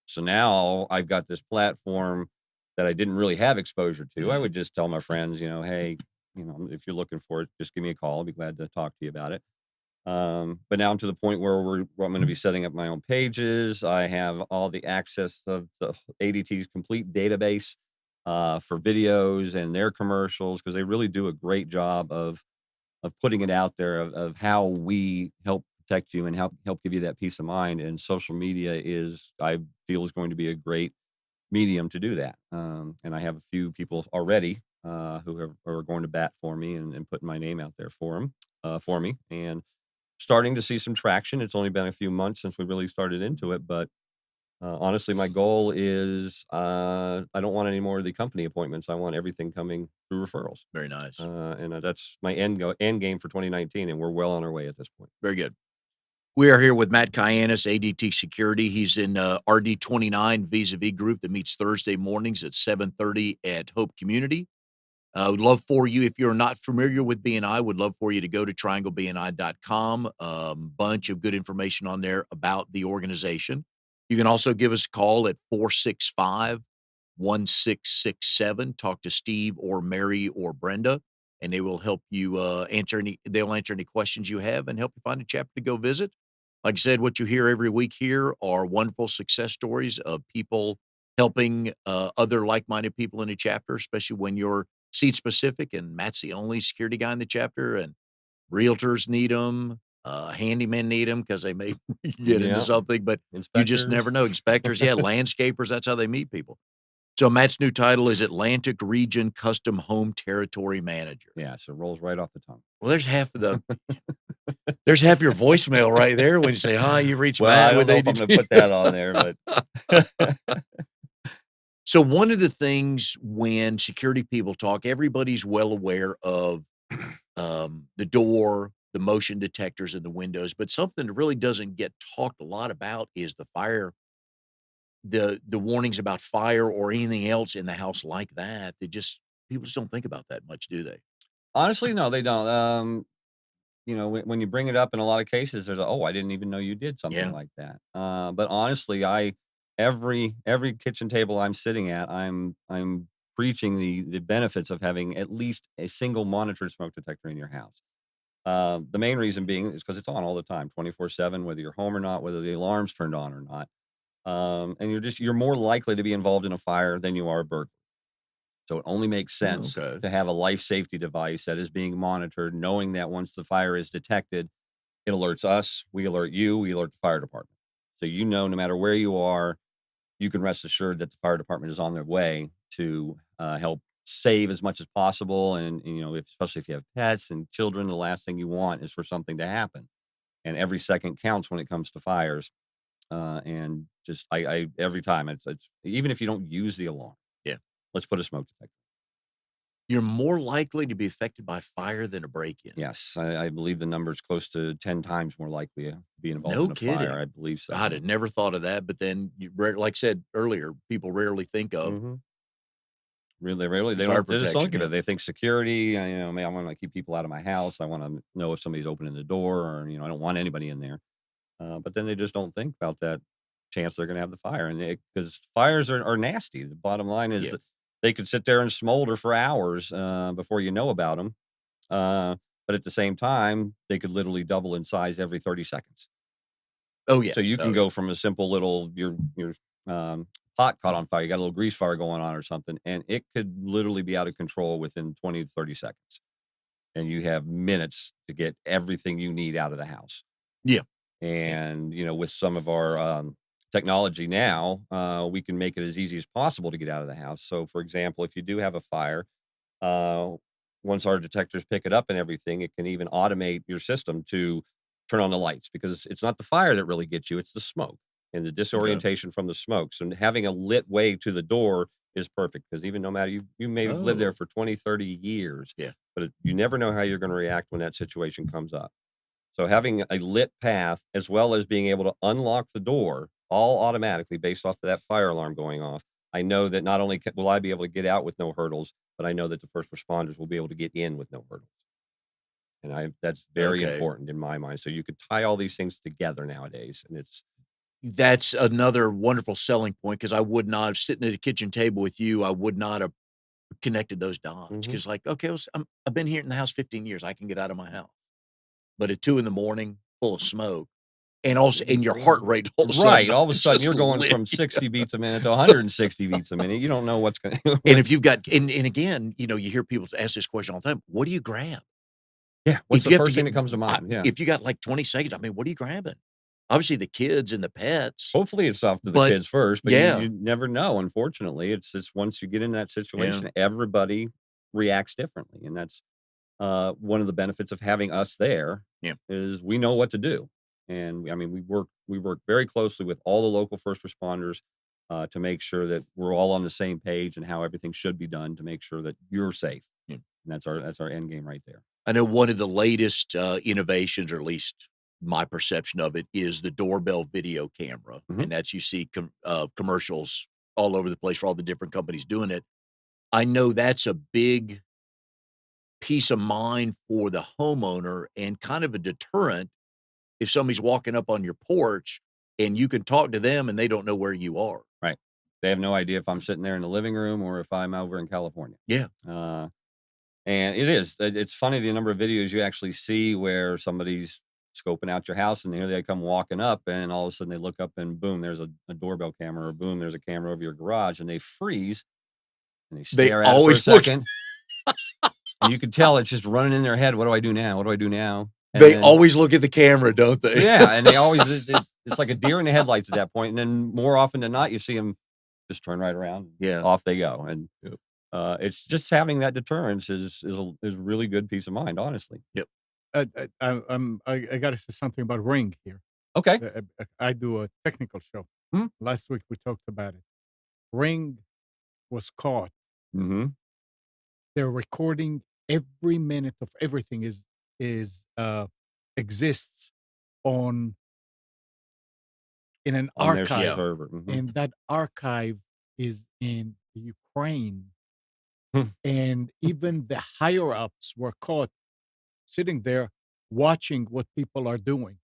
[SPEAKER 2] So now I've got this platform that I didn't really have exposure to. I would
[SPEAKER 1] Mhm.
[SPEAKER 2] just tell my friends, hey, if you're looking for it, just give me a call. I'll be glad to talk to you about it. But now I'm to the point where I'm going to be setting up my own pages. I have all the access of the ADT's complete database for videos and their commercials because they really do a great job of putting it out there of how we help protect you and help give you that peace of mind. And social media is, I feel, is going to be a great medium to do that. And I have a few people already are going to bat for me and putting my name out there for me, and starting to see some traction. It's only been a few months since we really started into it, but honestly, my goal is I don't want any more of the company appointments. I want everything coming through referrals,
[SPEAKER 1] Very nice.
[SPEAKER 2] and that's my end game for 2019, and we're well on our way at this point.
[SPEAKER 1] Very good. We are here with Matt Cayanus, ADT Security. He's in RD29 Vis-a-Vis group that meets Thursday mornings at 7:30 at Hope Community. I would love for you, if you're not familiar with BNI, would love for you to go to trianglebni.com. Bunch of good information on there about the organization. You can also give us a call at 465-1667. Talk to Steve or Mary or Brenda, and they will help you they'll answer any questions you have and help you find a chapter to go visit. Like I said, what you hear every week here are wonderful success stories of people helping other like-minded people in a chapter, especially when you're seat specific, and Matt's the only security guy in the chapter, and realtors need them, handymen need them because they may get into
[SPEAKER 2] Yeah,
[SPEAKER 1] something, but you just never
[SPEAKER 2] inspectors.
[SPEAKER 1] know. Inspectors, yeah, landscapers, that's how they meet people. So Matt's new title is Atlantic Region Custom Home Territory Manager.
[SPEAKER 2] Yeah, so it rolls right off the tongue.
[SPEAKER 1] Well, there's half your voicemail right there when you say, "Hi, you've reached
[SPEAKER 2] Well, I
[SPEAKER 1] Matt
[SPEAKER 2] don't
[SPEAKER 1] with
[SPEAKER 2] know if I'm going to
[SPEAKER 1] ADT."
[SPEAKER 2] put that on there, but
[SPEAKER 1] So one of the things when security people talk, everybody's well aware of the door, the motion detectors, and the windows. But something that really doesn't get talked a lot about is the fire, the warnings about fire or anything else in the house like that. They just people just don't think about that much, do they?
[SPEAKER 2] honestly, no, they don't. When you bring it up in a lot of cases, there's a, oh, I didn't even know you did something
[SPEAKER 1] Yeah.
[SPEAKER 2] like that. But honestly, every kitchen table I'm sitting at, I'm preaching the benefits of having at least a single monitored smoke detector in your house. The main reason being is because it's on all the time, 24/7, whether you're home or not, whether the alarm's turned on or not. And you're more likely to be involved in a fire than you are a burglar. So it only makes
[SPEAKER 1] Oh,
[SPEAKER 2] sense
[SPEAKER 1] okay.
[SPEAKER 2] to have a life safety device that is being monitored, knowing that once the fire is detected, it alerts us, we alert you, we alert the fire department. So no matter where you are, you can rest assured that the fire department is on their way to help save as much as possible. And especially if you have pets and children, the last thing you want is for something to happen. And every second counts when it comes to fires. And just I every time it's even if you don't use the alarm,
[SPEAKER 1] Yeah.
[SPEAKER 2] let's put a smoke detector.
[SPEAKER 1] You're more likely to be affected by fire than a break-in.
[SPEAKER 2] Yes, I believe the number is close to 10 times more likely to be involved
[SPEAKER 1] No
[SPEAKER 2] in a fire.
[SPEAKER 1] kidding.
[SPEAKER 2] I believe so.
[SPEAKER 1] God, I
[SPEAKER 2] Yeah.
[SPEAKER 1] never thought of that. But then, like I said earlier, people rarely think of
[SPEAKER 2] Hmm. Really,
[SPEAKER 1] the
[SPEAKER 2] they
[SPEAKER 1] fire
[SPEAKER 2] don't. They just don't
[SPEAKER 1] protection.
[SPEAKER 2] think of
[SPEAKER 1] Yeah.
[SPEAKER 2] it. They think security. Man, I want to keep people out of my house. I want to know if somebody's opening the door, or I don't want anybody in there. But then they just don't think about that chance they're going to have the fire, and because fires are nasty. The bottom line is
[SPEAKER 1] Yeah.
[SPEAKER 2] that they could sit there and smolder for hours before you know about them. But at the same time, they could literally double in size every 30 seconds.
[SPEAKER 1] Oh, yeah.
[SPEAKER 2] So you can
[SPEAKER 1] Oh, yeah.
[SPEAKER 2] go from a simple little your pot caught on fire, you got a little grease fire going on or something, and it could literally be out of control within 20 to 30 seconds. And you have minutes to get everything you need out of the house.
[SPEAKER 1] Yeah. Yeah.
[SPEAKER 2] And, with some of our technology now, we can make it as easy as possible to get out of the house. So, for example, if you do have a fire, uh, once our detectors pick it up and everything, it can even automate your system to turn on the lights because it's not the fire that really gets you, it's the smoke and the
[SPEAKER 1] Okay.
[SPEAKER 2] disorientation from the smoke. So having a lit way to the door is perfect because even no matter you may have lived there
[SPEAKER 1] Oh,
[SPEAKER 2] for 20, 30 years,
[SPEAKER 1] yeah.
[SPEAKER 2] but you never know how you're going to react when that situation comes up. So having a lit path as well as being able to unlock the door all automatically based off of that fire alarm going off, I know that not only will I be able to get out with no hurdles, but I know that the first responders will be able to get in with no hurdles. And that's very
[SPEAKER 1] Okay.
[SPEAKER 2] important in my mind. So you could tie all these things together nowadays, and it's
[SPEAKER 1] That's another wonderful selling point because I would not have sitting at a kitchen table with you, I would not have connected those dots
[SPEAKER 2] mhm.
[SPEAKER 1] because, like, okay, I've been here in the house 15 years, I can get out of my house. But at 2 in the morning, full of smoke, and also and your heart rate all of a
[SPEAKER 2] Right.
[SPEAKER 1] sudden
[SPEAKER 2] All of a sudden,
[SPEAKER 1] just
[SPEAKER 2] you're going
[SPEAKER 1] lit.
[SPEAKER 2] from 60 beats a minute to 160 beats a minute. You don't know what's going
[SPEAKER 1] And
[SPEAKER 2] to,
[SPEAKER 1] if you've got and again, you hear people ask this question all the time, "What do you grab?"
[SPEAKER 2] yeah. What's
[SPEAKER 1] If
[SPEAKER 2] the
[SPEAKER 1] you have to
[SPEAKER 2] first thing
[SPEAKER 1] get
[SPEAKER 2] that comes to mind? Yeah.
[SPEAKER 1] if you got, like, 20 seconds, I mean, what are you grabbing? Obviously, the kids and the pets,
[SPEAKER 2] Hopefully, it's off to the
[SPEAKER 1] but
[SPEAKER 2] kids first, but
[SPEAKER 1] yeah,
[SPEAKER 2] you never know, unfortunately. It's once you get in that
[SPEAKER 1] yeah,
[SPEAKER 2] situation, everybody reacts differently, and that's, one of the benefits of having us there
[SPEAKER 1] yeah,
[SPEAKER 2] is we know what to do, and I mean, we work very closely with all the local first responders, to make sure that we're all on the same page and how everything should be done to make sure that you're safe,
[SPEAKER 1] yeah.
[SPEAKER 2] and that's our end game right there.
[SPEAKER 1] I know one of the latest, innovations, or at least my perception of it, is the doorbell video camera,
[SPEAKER 2] Mhm.
[SPEAKER 1] and that's you see commercials all over the place for all the different companies doing it. I know that's a big peace of mind for the homeowner and kind of a deterrent if somebody's walking up on your porch and you can talk to them and they don't know where you are.
[SPEAKER 2] Right. They have no idea if I'm sitting there in the living room or if I'm over in California.
[SPEAKER 1] Yeah.
[SPEAKER 2] Uh And it's funny the number of videos you actually see where somebody's scoping out your house and here they come walking up and all of a sudden they look up and boom, there's a doorbell camera or boom, there's a camera over your garage and they freeze and they
[SPEAKER 1] They
[SPEAKER 2] stare at it for a
[SPEAKER 1] always look
[SPEAKER 2] second. And you can tell it's just running in their head. What do I do now? What do I do now? And
[SPEAKER 1] they
[SPEAKER 2] then,
[SPEAKER 1] always look at the camera, don't they?
[SPEAKER 2] yeah, and they always, it's like a deer in the headlights at that point. And then more often than not, you see them just turn right around,
[SPEAKER 1] Yeah.
[SPEAKER 2] off they go. And
[SPEAKER 1] Yep.
[SPEAKER 2] it's just having that deterrence is really good peace of mind, honestly.
[SPEAKER 1] Yep.
[SPEAKER 3] I gotta say something about Ring here.
[SPEAKER 2] Okay.
[SPEAKER 3] I do a technical show.
[SPEAKER 2] Mhm.
[SPEAKER 3] Last week we talked about it. Ring was caught.
[SPEAKER 2] Mhm.
[SPEAKER 3] They're recording every minute of everything is exists on in an
[SPEAKER 2] On their
[SPEAKER 1] Yeah.
[SPEAKER 3] archive,
[SPEAKER 2] server. Mhm.
[SPEAKER 3] and that archive is in Ukraine.
[SPEAKER 2] Hmm.
[SPEAKER 3] And even the higher ups were caught sitting there watching what people are doing.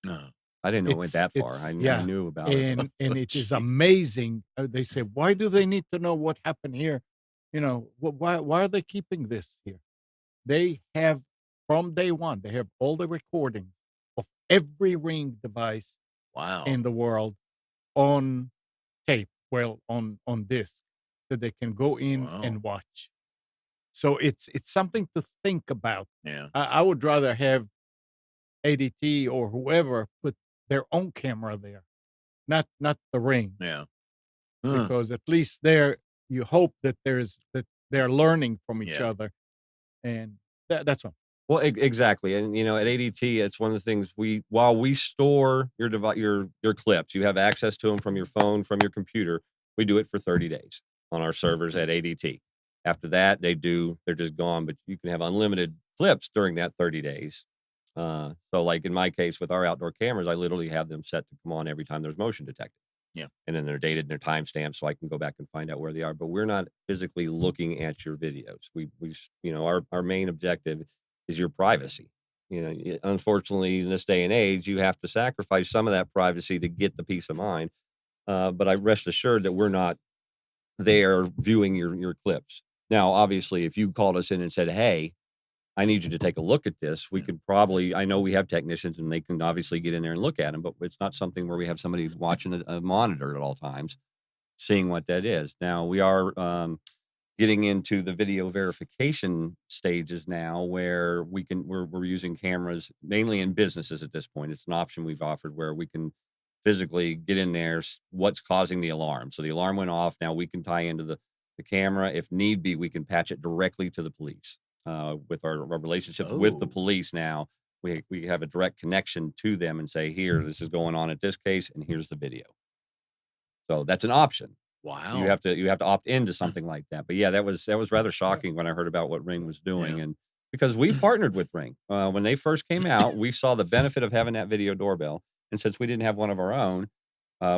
[SPEAKER 1] No.
[SPEAKER 2] I didn't know it went that far.
[SPEAKER 3] It's
[SPEAKER 2] I
[SPEAKER 3] yeah,
[SPEAKER 2] knew about it, but
[SPEAKER 3] and it is
[SPEAKER 1] Gee.
[SPEAKER 3] amazing. They say, why do they need to know what happened here? Why are they keeping this here? They have from day one. They have all the recordings of every Ring device
[SPEAKER 1] Wow.
[SPEAKER 3] in the world on tape, well, on disc, that they can go in
[SPEAKER 1] Wow.
[SPEAKER 3] and watch. So it's something to think about.
[SPEAKER 1] Yeah.
[SPEAKER 3] I would rather have ADT or whoever put their own camera there, not the Ring,
[SPEAKER 1] Yeah. Huh.
[SPEAKER 3] because at least there you hope that they're learning from each
[SPEAKER 1] Yeah.
[SPEAKER 3] other, and that's all.
[SPEAKER 2] well, exactly, and, at ADT, it's one of the things while we store your clips, you have access to them from your phone, from your computer, we do it for 30 days on our servers at ADT. After that, they're just gone, but you can have unlimited clips during that 30 days. So, like, in my case, with our outdoor cameras, I literally have them set to come on every time there's motion detected.
[SPEAKER 1] Yeah.
[SPEAKER 2] And then they're dated and they're timestamped so I can go back and find out where they are. But we're not physically looking at your videos. Our main objective is your privacy. Unfortunately, in this day and age, you have to sacrifice some of that privacy to get the peace of mind. But I rest assured that we're not there viewing your clips. Now, obviously, if you called us in and said, "Hey, I need you to take a look at this. We
[SPEAKER 1] Yeah.
[SPEAKER 2] could probably, I know we have technicians and they can obviously get in there and look at them, but it's not something where we have somebody watching a monitor at all times, seeing what that is. Now we are getting into the video verification stages now where we're using cameras mainly in businesses at this point. It's an option we've offered where we can physically get in there, what's causing the alarm. So the alarm went off. Now we can tie into the camera. If need be, we can patch it directly to the police. With our relationships with the
[SPEAKER 1] Oh,
[SPEAKER 2] police now, we have a direct connection to them and say, here, this is going on at this case, and here's the video. So that's an option.
[SPEAKER 1] wow.
[SPEAKER 2] You have to opt into something like that. But yeah, that was rather shocking when I heard about what Ring was doing,
[SPEAKER 1] Yeah.
[SPEAKER 2] and because we partnered with Ring when they first came out, we saw the benefit of having that video doorbell, and since we didn't have one of our own,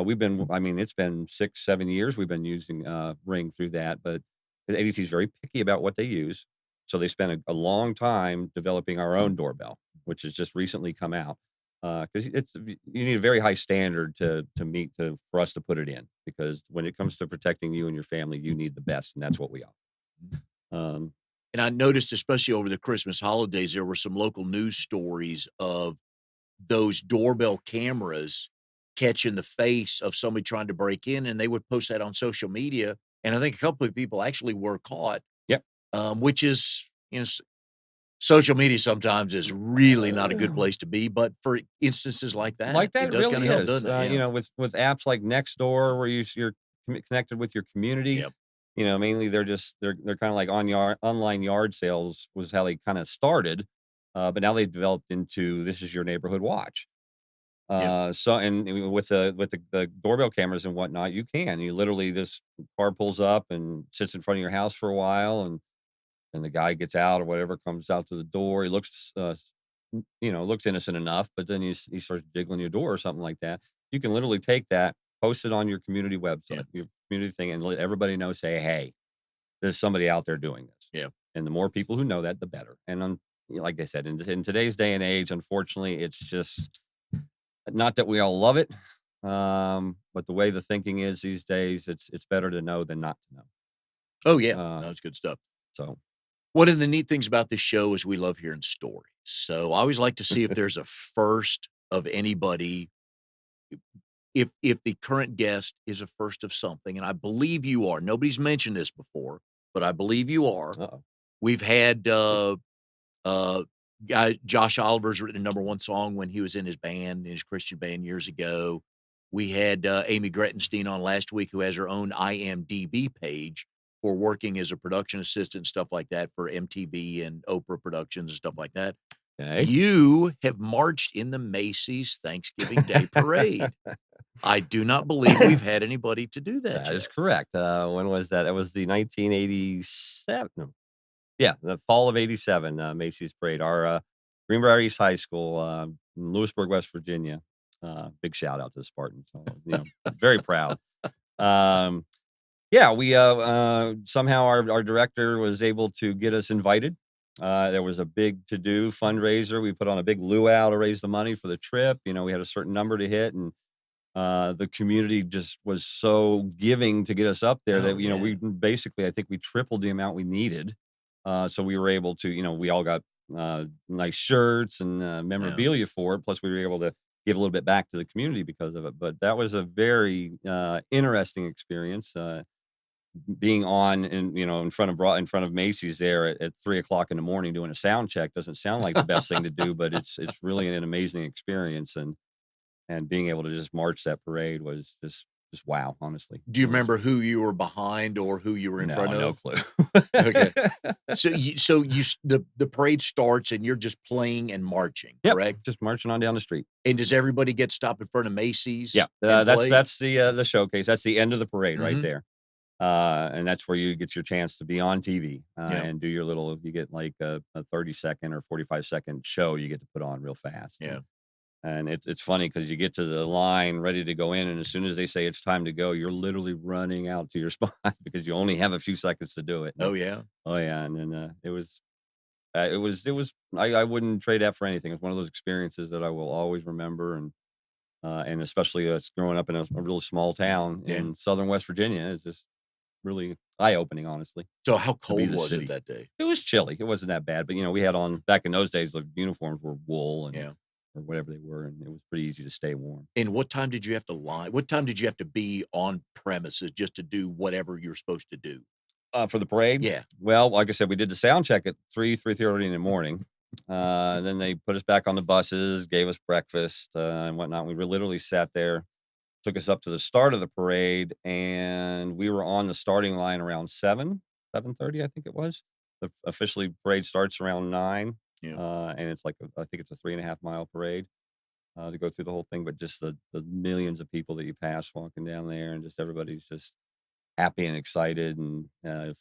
[SPEAKER 2] we've been. I mean, it's been 6, 7 years we've been using Ring through that, but ADT is very picky about what they use, so they spent a long time developing our own doorbell, which has just recently come out. Because you need a very high standard to meet for us to put it in, because when it comes to protecting you and your family, you need the best, and that's what we offer. Um,
[SPEAKER 1] And I noticed, especially over the Christmas holidays, there were some local news stories of those doorbell cameras catching the face of somebody trying to break in, and they would post that on social media. And I think a couple of people actually were caught,
[SPEAKER 2] yep.
[SPEAKER 1] which is, social media sometimes is really not a good place to be. But for instances like that,
[SPEAKER 2] Like that,
[SPEAKER 1] it
[SPEAKER 2] it
[SPEAKER 1] does kind
[SPEAKER 2] really
[SPEAKER 1] of help,
[SPEAKER 2] is.
[SPEAKER 1] doesn't it? Yeah.
[SPEAKER 2] With apps like Nextdoor, where you're connected with your community.
[SPEAKER 1] Yep.
[SPEAKER 2] Mainly they're kind of like online yard sales was how they kind of started, but now they've developed into this is your neighborhood watch.
[SPEAKER 1] Yep.
[SPEAKER 2] So and with the doorbell cameras and whatnot, you literally this car pulls up and sits in front of your house for a while, and the guy gets out or whatever, comes out to the door. He looks, looks innocent enough, but then he starts jiggling your door or something like that. You can literally take that, post it on your community
[SPEAKER 1] Yeah.
[SPEAKER 2] website, your community thing, and let everybody know. Say, hey, there's somebody out there doing this,
[SPEAKER 1] Yeah.
[SPEAKER 2] and the more people who know that, the better. And like I said, in today's day and age, unfortunately, it's just not that we all love it, but the way the thinking is these days, it's better to know than not to know.
[SPEAKER 1] Oh, yeah.
[SPEAKER 2] Uh,
[SPEAKER 1] No, it's good stuff.
[SPEAKER 2] so
[SPEAKER 1] One of the neat things about this show is we love hearing stories. So I always like to see if there's a first of anybody, if the current guest is a first of something, and I believe you are. Nobody's mentioned this before, but I believe you are.
[SPEAKER 2] uh-oh.
[SPEAKER 1] We've had uh guy Josh Oliver's written a number one song when he was in his band, in his Christian band years ago. We had Amy Grettenstein on last week, who has her own IMDb page for working as a production assistant and stuff like that for MTV and Oprah Productions and stuff like that.
[SPEAKER 2] Okay.
[SPEAKER 1] You have marched in the Macy's Thanksgiving Day Parade. I do not believe we've had anybody to do that
[SPEAKER 2] That
[SPEAKER 1] yet.
[SPEAKER 2] is correct. When was that? That was the 1987. No, yeah, the fall of '87 Macy's Parade. Our Greenbrier East High School in Lewisburg, West Virginia. Big shout out to the Spartans. So, very proud. Um, yeah, we somehow our director was able to get us invited. There was a big to do fundraiser. We put on a big luau to raise the money for the trip. We had a certain number to hit, and the community just was so giving to get us up there that
[SPEAKER 1] Oh, yeah.
[SPEAKER 2] we basically I think we tripled the amount we needed. So we were able to we all got nice shirts and
[SPEAKER 1] Yeah.
[SPEAKER 2] memorabilia for it. Plus we were able to give a little bit back to the community because of it. But that was a very interesting experience. Being on in front of Macy's there at 3 o'clock in the morning doing a sound check doesn't sound like the best thing to do, but it's really an amazing experience, and being able to just march that parade was just wow, honestly.
[SPEAKER 1] Do you
[SPEAKER 2] It was
[SPEAKER 1] remember who you were behind or who you were in front
[SPEAKER 2] no
[SPEAKER 1] of?
[SPEAKER 2] clue.
[SPEAKER 1] Okay. The parade starts and you're just playing and marching,
[SPEAKER 2] Yep,
[SPEAKER 1] correct?
[SPEAKER 2] just marching on down the street.
[SPEAKER 1] And does everybody get stopped in front of Macy's
[SPEAKER 2] Yeah,
[SPEAKER 1] and play?
[SPEAKER 2] that's the showcase. That's the end of the parade right
[SPEAKER 1] Mhm.
[SPEAKER 2] there. And that's where you get your chance to be on TV,
[SPEAKER 1] Yeah.
[SPEAKER 2] and do your little you get like a 30-second or 45-second show you get to put on real fast.
[SPEAKER 1] Yeah.
[SPEAKER 2] And it's funny because you get to the line ready to go in, and as soon as they say it's time to go, you're literally running out to your spot because you only have a few seconds to do it.
[SPEAKER 1] Oh, yeah.
[SPEAKER 2] Oh, yeah, and then, it was I wouldn't trade that for anything. It's one of those experiences that I will always remember, and especially us growing up in a real small town
[SPEAKER 1] Yeah.
[SPEAKER 2] in Southern West Virginia, it's just really eye-opening, honestly,
[SPEAKER 1] So how
[SPEAKER 2] to be
[SPEAKER 1] cold
[SPEAKER 2] the
[SPEAKER 1] was it
[SPEAKER 2] city.
[SPEAKER 1] that day?
[SPEAKER 2] It was chilly. It wasn't that bad, but, we had on back in those days, the uniforms were wool and
[SPEAKER 1] Yeah.
[SPEAKER 2] or whatever they were, and it was pretty easy to stay warm.
[SPEAKER 1] And what time did you have to lie? What time did you have to be on premises just to do whatever you're supposed to do?
[SPEAKER 2] For the parade?
[SPEAKER 1] Yeah.
[SPEAKER 2] Well, like I said, we did the sound check at 3:30 in the morning. And then they put us back on the buses, gave us breakfast, and whatnot. We were literally sat there, took us up to the start of the parade, and we were on the starting line around 7:30, I think it was. Officially, parade starts around 9,
[SPEAKER 1] Yeah.
[SPEAKER 2] and it's like I think it's a 3.5 mile parade to go through the whole thing. But just the millions of people that you pass walking down there, and just everybody's just happy and excited and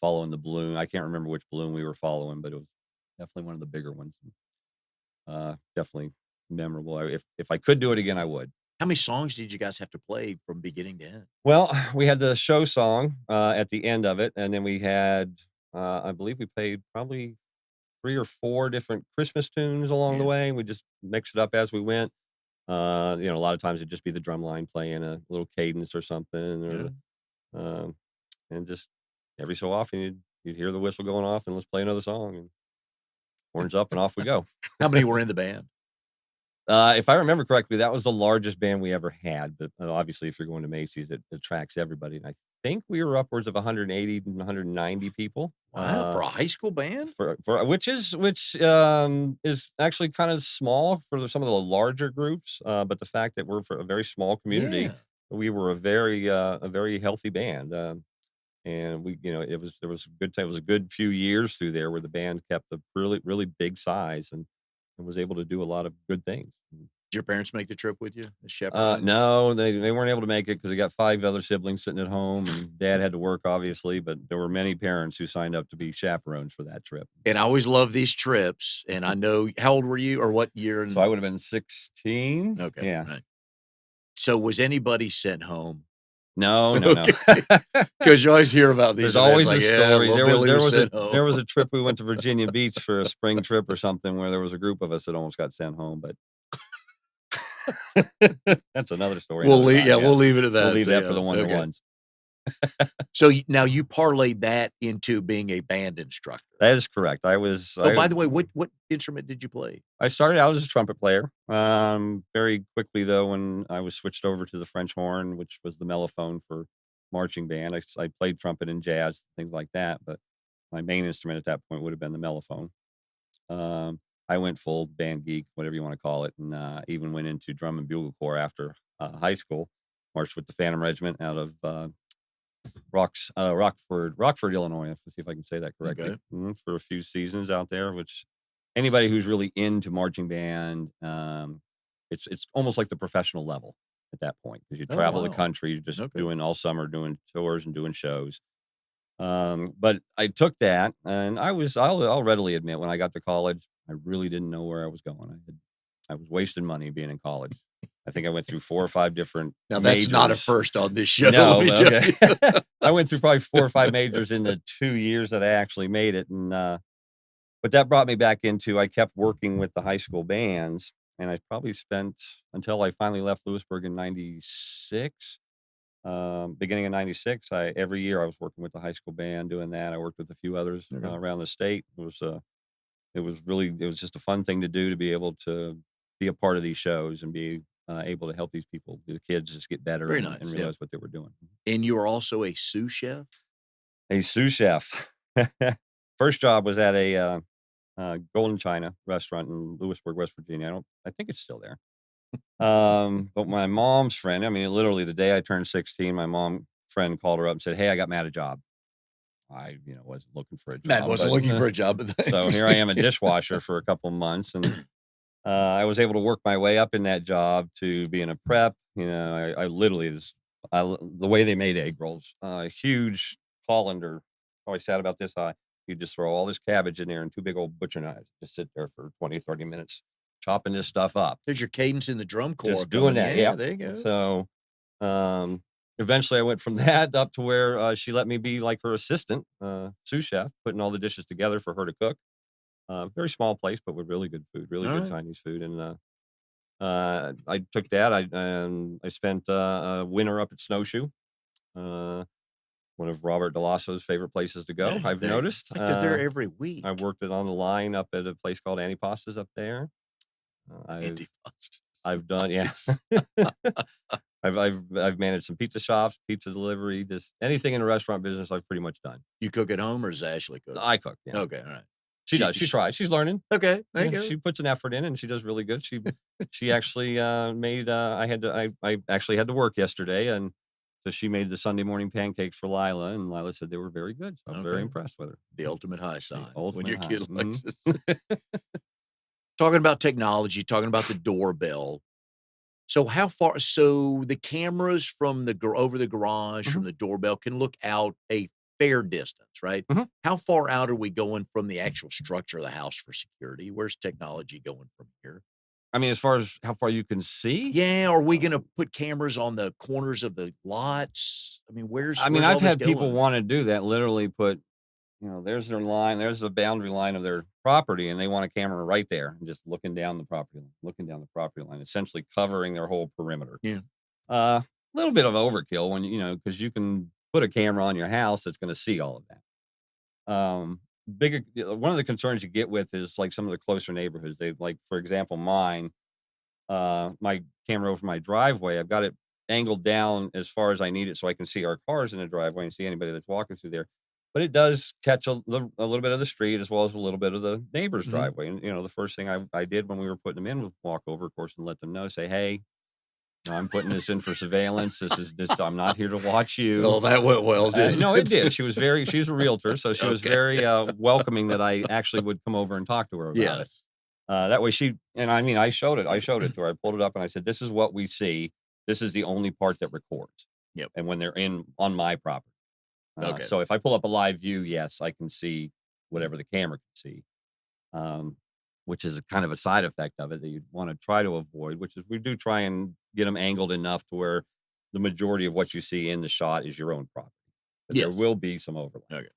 [SPEAKER 2] following the balloon. I can't remember which balloon we were following, but it was definitely one of the bigger ones. Definitely memorable. If I could do it again, I would.
[SPEAKER 1] How many songs did you guys have to play from beginning to end?
[SPEAKER 2] Well, we had the show song at the end of it, and then we had, I believe, we played probably 3 or 4 different Christmas tunes along the
[SPEAKER 1] Yeah.
[SPEAKER 2] way. We just mixed it up as we went. A lot of times it'd just be the drum line playing a little cadence or something,
[SPEAKER 1] Yeah.
[SPEAKER 2] um, and just every so often you'd hear the whistle going off, and let's play another song, and horns up, and off we go.
[SPEAKER 1] How many were in the band?
[SPEAKER 2] If I remember correctly, that was the largest band we ever had. But obviously, if you're going to Macy's, it attracts everybody. And I think we were upwards of 180 to 190 people.
[SPEAKER 1] Wow, for a high school band?
[SPEAKER 2] For which is actually kind of small for some of the larger groups. But the fact that we're for a very small community,
[SPEAKER 1] Yeah.
[SPEAKER 2] we were a very healthy band. And there was a good time. It was a good few years through there where the band kept a really big size and was able to do a lot of good things.
[SPEAKER 1] Did your parents make the trip with you as chaperones?
[SPEAKER 2] No, they weren't able to make it because they got 5 other siblings sitting at home, and dad had to work, obviously, but there were many parents who signed up to be chaperones for that trip.
[SPEAKER 1] And I always love these trips, and I know how old were you or what year?
[SPEAKER 2] So I would have been 16.
[SPEAKER 1] Okay,
[SPEAKER 2] Yeah.
[SPEAKER 1] right. So was anybody sent home?
[SPEAKER 2] No.
[SPEAKER 1] Because you always hear about these
[SPEAKER 2] There's
[SPEAKER 1] events,
[SPEAKER 2] always
[SPEAKER 1] like,
[SPEAKER 2] a
[SPEAKER 1] yeah,
[SPEAKER 2] story.
[SPEAKER 1] little Billy was sent
[SPEAKER 2] There
[SPEAKER 1] home.
[SPEAKER 2] was a trip we went to Virginia Beach for a spring trip or something where there was a group of us that almost got sent home, but that's another story.
[SPEAKER 1] We'll
[SPEAKER 2] another
[SPEAKER 1] leave,
[SPEAKER 2] time,
[SPEAKER 1] we'll leave it at that.
[SPEAKER 2] We'll leave
[SPEAKER 1] So,
[SPEAKER 2] that
[SPEAKER 1] yeah,
[SPEAKER 2] for the
[SPEAKER 1] okay.
[SPEAKER 2] one-to-ones.
[SPEAKER 1] So now you parlayed that into being a band instructor.
[SPEAKER 2] That is correct.
[SPEAKER 1] By the way, what instrument did you play?
[SPEAKER 2] I started out as a trumpet player. Very quickly, though, when I was switched over to the French horn, which was the mellophone for marching band, I played trumpet and jazz, things like that. But my main instrument at that point would have been the mellophone. I went full band geek, whatever you want to call it, and even went into drum and bugle corps after high school. Marched with the Phantom Regiment out of Rockford, Illinois. Let's see if I can say that correctly.
[SPEAKER 1] Okay.
[SPEAKER 2] For a few seasons out there, which anybody who's really into marching band, it's almost like the professional level at that point because you
[SPEAKER 1] Oh,
[SPEAKER 2] travel the
[SPEAKER 1] wow.
[SPEAKER 2] country just
[SPEAKER 1] Okay.
[SPEAKER 2] doing all summer, doing tours and doing shows. But I took that, and I'll readily admit when I got to college, I really didn't know where I was going. I was wasting money being in college. I think I went through 4 or 5 different
[SPEAKER 1] Now that's not a
[SPEAKER 2] majors.
[SPEAKER 1] first on this show.
[SPEAKER 2] No,
[SPEAKER 1] let me
[SPEAKER 2] but
[SPEAKER 1] tell you.
[SPEAKER 2] okay. I went through probably 4 or 5 majors in the 2 years that I actually made it, and but that brought me back into I kept working with the high school bands, and I probably spent until I finally left Lewisburg in '96. Beginning of '96, every year I was working with the high school band doing that. I worked with a few others
[SPEAKER 1] Okay.
[SPEAKER 2] around the state. It was just a fun thing to do to be able to be a part of these shows and be able to help these people, the kids, just get better
[SPEAKER 1] Very
[SPEAKER 2] and,
[SPEAKER 1] nice,
[SPEAKER 2] and
[SPEAKER 1] yeah.
[SPEAKER 2] realize what they were doing.
[SPEAKER 1] And you were also a sous chef?
[SPEAKER 2] A sous chef. First job was at a Golden China restaurant in Lewisburg, West Virginia. I think it's still there. But my mom's friend, I mean, literally the day I turned 16, my mom friend called her up and said, "Hey, I got Matt a job." I, wasn't looking for a job.
[SPEAKER 1] Matt wasn't
[SPEAKER 2] but,
[SPEAKER 1] looking for a job, but
[SPEAKER 2] So here I am, a dishwasher for a couple months, and I was able to work my way up in that job to being a prep. I literally the way they made egg rolls, huge colander, probably sat about this high. You just throw all this cabbage in there and 2 big old butcher knives, just sit there for 20, 30 minutes, chopping this stuff up.
[SPEAKER 1] There's your cadence in the drum corps.
[SPEAKER 2] Just doing that, yeah.
[SPEAKER 1] There you go.
[SPEAKER 2] So, eventually I went from that up to where she let me be like her assistant, sous chef, putting all the dishes together for her to cook. Very small place, but with really good food, really
[SPEAKER 1] All
[SPEAKER 2] good
[SPEAKER 1] right.
[SPEAKER 2] Chinese food. And I took that. I spent a winter up at Snowshoe, where one of Robert DeLasso's favorite places to go, I've
[SPEAKER 1] They
[SPEAKER 2] noticed.
[SPEAKER 1] I go there every week.
[SPEAKER 2] I worked it on the line up at a place called Antipasta's up there.
[SPEAKER 1] Antipas.
[SPEAKER 2] I've done, yeah.
[SPEAKER 1] Nice.
[SPEAKER 2] I've managed some pizza shops, pizza delivery, just anything in the restaurant business I've pretty much done.
[SPEAKER 1] You cook at home or does Ashley cook?
[SPEAKER 2] I cook, yeah.
[SPEAKER 1] Okay, all right.
[SPEAKER 2] She does. She tries. She's learning.
[SPEAKER 1] Okay, there you
[SPEAKER 2] Yeah,
[SPEAKER 1] go.
[SPEAKER 2] she puts an effort in and she does really good. She actually made I actually had to work yesterday, and so she made the Sunday morning pancakes for Lila, and Lila said they were very good. So I was very
[SPEAKER 1] Okay.
[SPEAKER 2] impressed with her.
[SPEAKER 1] The ultimate high sign when
[SPEAKER 2] ultimate
[SPEAKER 1] your
[SPEAKER 2] high.
[SPEAKER 1] kid likes
[SPEAKER 2] Mhm.
[SPEAKER 1] it. Talking about technology, talking about the doorbell. So how far so the cameras from the over the garage, from
[SPEAKER 2] Mhm.
[SPEAKER 1] the doorbell can look out a fair distance, right?
[SPEAKER 2] Mhm.
[SPEAKER 1] How far out are we going from the actual structure of the house for security? Where's technology going from here?
[SPEAKER 2] I mean, as far as how far you can see,
[SPEAKER 1] Yeah, are we gonna put cameras on the corners of the lots? I mean,
[SPEAKER 2] I mean,
[SPEAKER 1] where's all
[SPEAKER 2] I've
[SPEAKER 1] this
[SPEAKER 2] had people
[SPEAKER 1] going?
[SPEAKER 2] want to do that. Literally, put there's their line, there's the boundary line of their property, and they want a camera right there, and just looking down the property line, essentially covering their whole perimeter.
[SPEAKER 1] Yeah.
[SPEAKER 2] A little bit of overkill when because you can put a camera on your house that's going to see all of that. Bigger one of the concerns you get with is like some of the closer neighborhoods. They like, for example, mine, my camera over my driveway. I've got it angled down as far as I need it, so I can see our cars in the driveway and see anybody that's walking through there. But it does catch a little bit of the street as well as a little bit of the neighbor's
[SPEAKER 1] Mhm.
[SPEAKER 2] driveway. And the first thing I did when we were putting them in was walk over, of course, and let them know, say, "Hey, I'm putting this in for surveillance. This. I'm not here to watch you."
[SPEAKER 1] Well, that went well, didn't
[SPEAKER 2] No, it did.
[SPEAKER 1] it?
[SPEAKER 2] She's a realtor, so she was
[SPEAKER 1] Okay.
[SPEAKER 2] very welcoming that I actually would come over and talk to her about it.
[SPEAKER 1] Yes.
[SPEAKER 2] That way I mean, I showed it to her. I pulled it up and I said, "This is what we see. This is the only part that records."
[SPEAKER 1] Yep.
[SPEAKER 2] And when they're on my property.
[SPEAKER 1] Okay.
[SPEAKER 2] So if I pull up a live view, yes, I can see whatever the camera can see. Which is a kind of a side effect of it that you'd want to try to avoid, which is we do try and get them angled enough to where the majority of what you see in the shot is your own property. But there
[SPEAKER 1] Yes.
[SPEAKER 2] will be some overlap.
[SPEAKER 1] Okay.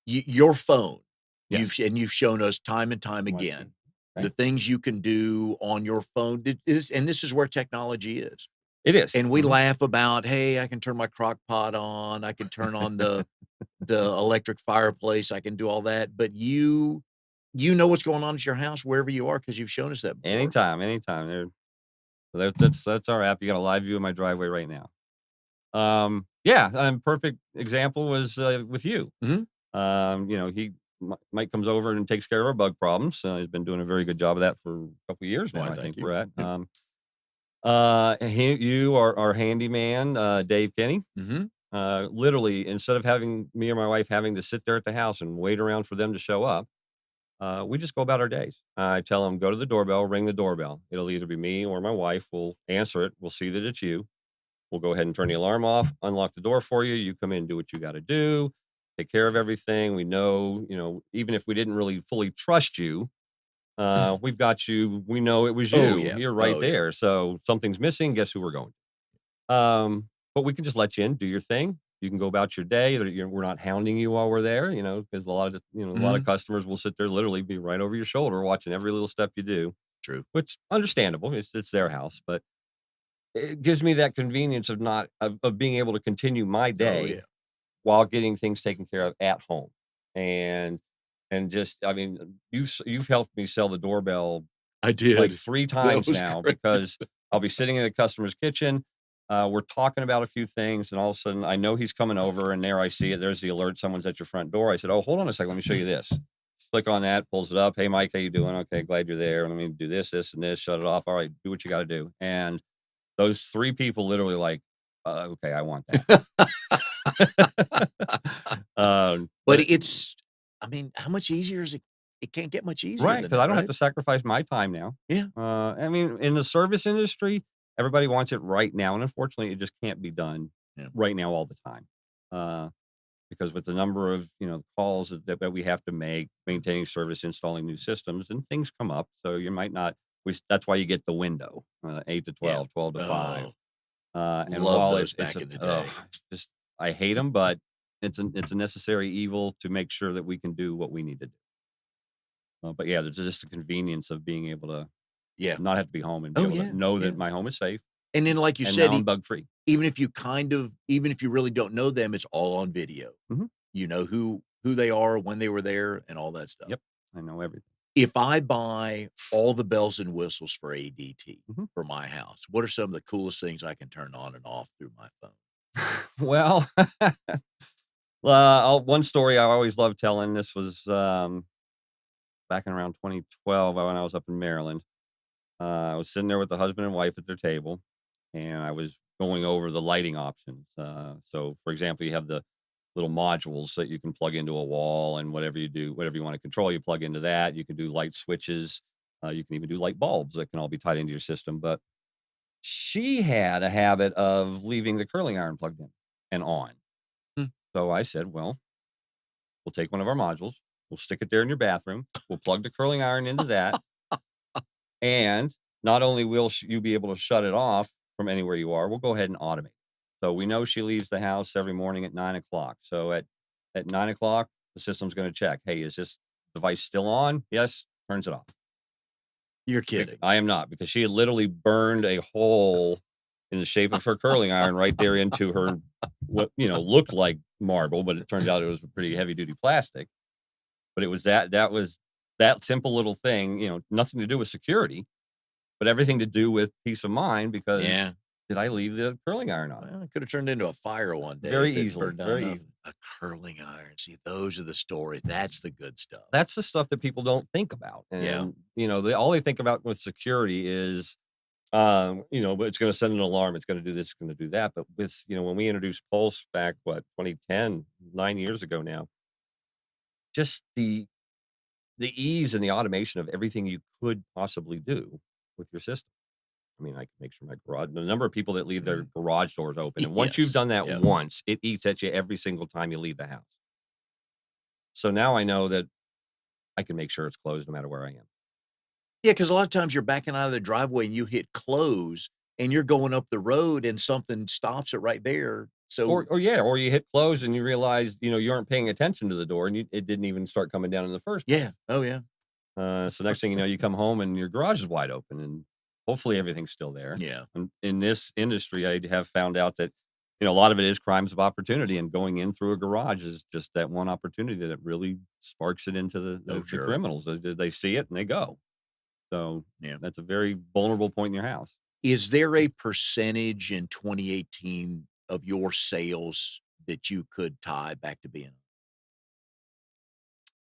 [SPEAKER 1] Your phone,
[SPEAKER 2] Yes.
[SPEAKER 1] you've shown us time and time
[SPEAKER 2] My
[SPEAKER 1] again
[SPEAKER 2] Okay.
[SPEAKER 1] the things you can do on your phone. And this is where technology is.
[SPEAKER 2] It is.
[SPEAKER 1] And we
[SPEAKER 2] Mhm.
[SPEAKER 1] laugh about, hey, I can turn my crock pot on, I can turn on the electric fireplace, I can do all that. But you know what's going on at your house wherever you are because you've shown us that before.
[SPEAKER 2] Anytime. That's our app. You got a live view of my driveway right now. Yeah, perfect example was with you.
[SPEAKER 1] Mhm.
[SPEAKER 2] Mike comes over and takes care of our bug problems. He's been doing a very good job of that for a couple of years now.
[SPEAKER 1] Why,
[SPEAKER 2] I
[SPEAKER 1] thank
[SPEAKER 2] think
[SPEAKER 1] you.
[SPEAKER 2] we're at.
[SPEAKER 1] Yep.
[SPEAKER 2] You are our handyman, Dave Kenny.
[SPEAKER 1] Mhm.
[SPEAKER 2] Literally, instead of having me or my wife having to sit there at the house and wait around for them to show up, we just go about our days. I tell them, go to the doorbell, ring the doorbell. It'll either be me or my wife. We'll answer it. We'll see that it's you. We'll go ahead and turn the alarm off, unlock the door for you. You come in, do what you got to do, take care of everything. We know, even if we didn't really fully trust you, we've got you. We know it was you.
[SPEAKER 1] Oh, yeah.
[SPEAKER 2] You're right
[SPEAKER 1] Oh, yeah.
[SPEAKER 2] there. So something's missing. Guess who we're going to? But we can just let you in, do your thing. You can go about your day. We're not hounding you while we're there, because a lot
[SPEAKER 1] Mm-hmm.
[SPEAKER 2] of customers will sit there, literally be right over your shoulder, watching every little step you do.
[SPEAKER 1] True.
[SPEAKER 2] Which understandable. It's their house, but it gives me that convenience of being able to continue my
[SPEAKER 1] Oh,
[SPEAKER 2] day
[SPEAKER 1] yeah.
[SPEAKER 2] while getting things taken care of at home. And just, I mean, you've helped me sell the doorbell
[SPEAKER 1] I did.
[SPEAKER 2] like 3
[SPEAKER 1] That
[SPEAKER 2] times
[SPEAKER 1] was
[SPEAKER 2] now
[SPEAKER 1] great.
[SPEAKER 2] because I'll be sitting in a customer's kitchen. We're talking about a few things, and all of a sudden I know he's coming over, and there I see it. There's the alert. Someone's at your front door. I said, "Oh, hold on a second. Let me show you this." Click on that, pulls it up. "Hey, Mike, how you doing? Okay, glad you're there. Let me do this, this, and this. Shut it off. All right, do what you got to do." And those 3 people literally like, "Okay, I want that."
[SPEAKER 1] But it's I mean, how much easier is it? It can't get much easier
[SPEAKER 2] Right,
[SPEAKER 1] than
[SPEAKER 2] because
[SPEAKER 1] that,
[SPEAKER 2] I don't have
[SPEAKER 1] right?
[SPEAKER 2] to sacrifice my time now.
[SPEAKER 1] Yeah.
[SPEAKER 2] I mean, in the service industry, everybody wants it right now, and unfortunately, it just can't be done
[SPEAKER 1] Yeah.
[SPEAKER 2] right now all the time. Because with the number of, calls that we have to make, maintaining service, installing new systems, and things come up, so you might not that's why you get the window, 8 to
[SPEAKER 1] Yeah.
[SPEAKER 2] 12, 12 to 5. And
[SPEAKER 1] Love
[SPEAKER 2] while
[SPEAKER 1] those
[SPEAKER 2] it's
[SPEAKER 1] back in the day.
[SPEAKER 2] just I hate them, but it's a necessary evil to make sure that we can do what we need to do. But yeah, there's just the convenience of being able to
[SPEAKER 1] Yeah.
[SPEAKER 2] not have to be home and be
[SPEAKER 1] Oh,
[SPEAKER 2] able
[SPEAKER 1] yeah.
[SPEAKER 2] to know
[SPEAKER 1] Yeah.
[SPEAKER 2] that my home is safe.
[SPEAKER 1] And then, like you
[SPEAKER 2] and
[SPEAKER 1] said,
[SPEAKER 2] now I'm bug free.
[SPEAKER 1] even if you really don't know them, it's all on video.
[SPEAKER 2] Mhm.
[SPEAKER 1] You know who they are, when they were there, and all that stuff.
[SPEAKER 2] Yep, I know everything.
[SPEAKER 1] If I buy all the bells and whistles for ADT
[SPEAKER 2] Mhm.
[SPEAKER 1] for my house, what are some of the coolest things I can turn on and off through my phone?
[SPEAKER 2] Well, one story I always love telling. This was back in around 2012 when I was up in Maryland. I was sitting there with the husband and wife at their table, and I was going over the lighting options. So, for example, you have the little modules that you can plug into a wall, and whatever you do, whatever you want to control, you plug into that. You can do light switches. You can even do light bulbs that can all be tied into your system. But she had a habit of leaving the curling iron plugged in and on.
[SPEAKER 1] Hmm.
[SPEAKER 2] So I said, well, we'll take one of our modules, we'll stick it there in your bathroom, we'll plug the curling iron into that, and not only will you be able to shut it off from anywhere you are, we'll go ahead and automate. So we know she leaves the house every morning at 9 o'clock. So at 9 o'clock, the system's going to check, hey, is this device still on? Yes, turns it off.
[SPEAKER 1] You're kidding.
[SPEAKER 2] I am not, because she had literally burned a hole in the shape of her curling iron right there into her, what looked like marble, but it turned out it was a pretty heavy duty plastic. But it was that simple little thing, nothing to do with security, but everything to do with peace of mind, because
[SPEAKER 1] Yeah.
[SPEAKER 2] did I leave the curling iron on?
[SPEAKER 1] Well, it could have turned into a fire one day
[SPEAKER 2] Very
[SPEAKER 1] if it
[SPEAKER 2] easily,
[SPEAKER 1] burned down
[SPEAKER 2] very
[SPEAKER 1] enough.
[SPEAKER 2] easily.
[SPEAKER 1] A curling iron. See, those are the stories. That's the good stuff.
[SPEAKER 2] That's the stuff that people don't think about.
[SPEAKER 1] Yeah.
[SPEAKER 2] And all they think about with security is, but it's going to send an alarm. It's going to do this, it's going to do that. But when we introduced Pulse back, 2010, 9 years ago now, just the ease and the automation of everything you could possibly do with your system. I mean, I can make sure the number of people that leave their garage doors open, and once you've
[SPEAKER 1] Yes.
[SPEAKER 2] done that
[SPEAKER 1] Yeah.
[SPEAKER 2] once, it eats at you every single time you leave the house. So now I know that I can make sure it's closed no matter where I am.
[SPEAKER 1] Yeah, because a lot of times you're backing out of the driveway and you hit close and you're going up the road and something stops it right there. So
[SPEAKER 2] Or you hit close and you realize, you aren't paying attention to the door, and it didn't even start coming down in the first
[SPEAKER 1] yeah.
[SPEAKER 2] place.
[SPEAKER 1] Oh yeah.
[SPEAKER 2] So next thing you know, you come home and your garage is wide open, and hopefully everything's still there.
[SPEAKER 1] Yeah.
[SPEAKER 2] And in this industry, I have found out that, a lot of it is crimes of opportunity, and going in through a garage is just that one opportunity that it really sparks it into the
[SPEAKER 1] Sure.
[SPEAKER 2] criminals. They see it and they go. So
[SPEAKER 1] Yeah.
[SPEAKER 2] that's a very vulnerable point in your house.
[SPEAKER 1] Is there a percentage in 2018 of your sales that you could tie back to BNI?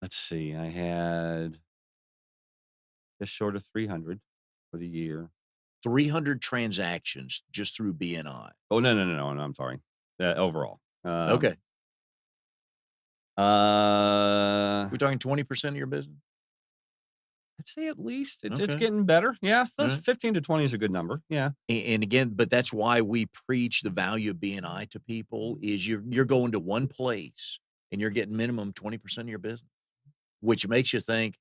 [SPEAKER 2] Let's see. I had just short of 300 for the year.
[SPEAKER 1] 300 transactions just through BNI.
[SPEAKER 2] Oh, no, no, no, no, no, I'm sorry. Overall.
[SPEAKER 1] Okay.
[SPEAKER 2] We're
[SPEAKER 1] We're talking 20% of your business?
[SPEAKER 2] I'd say at least it's
[SPEAKER 1] Okay.
[SPEAKER 2] getting better. Yeah, that's
[SPEAKER 1] Alright.
[SPEAKER 2] 15 to 20 is a good number. Yeah.
[SPEAKER 1] And again, but that's why we preach the value of BNI to people is you're going to one place and you're getting minimum 20% of your business, which makes you think,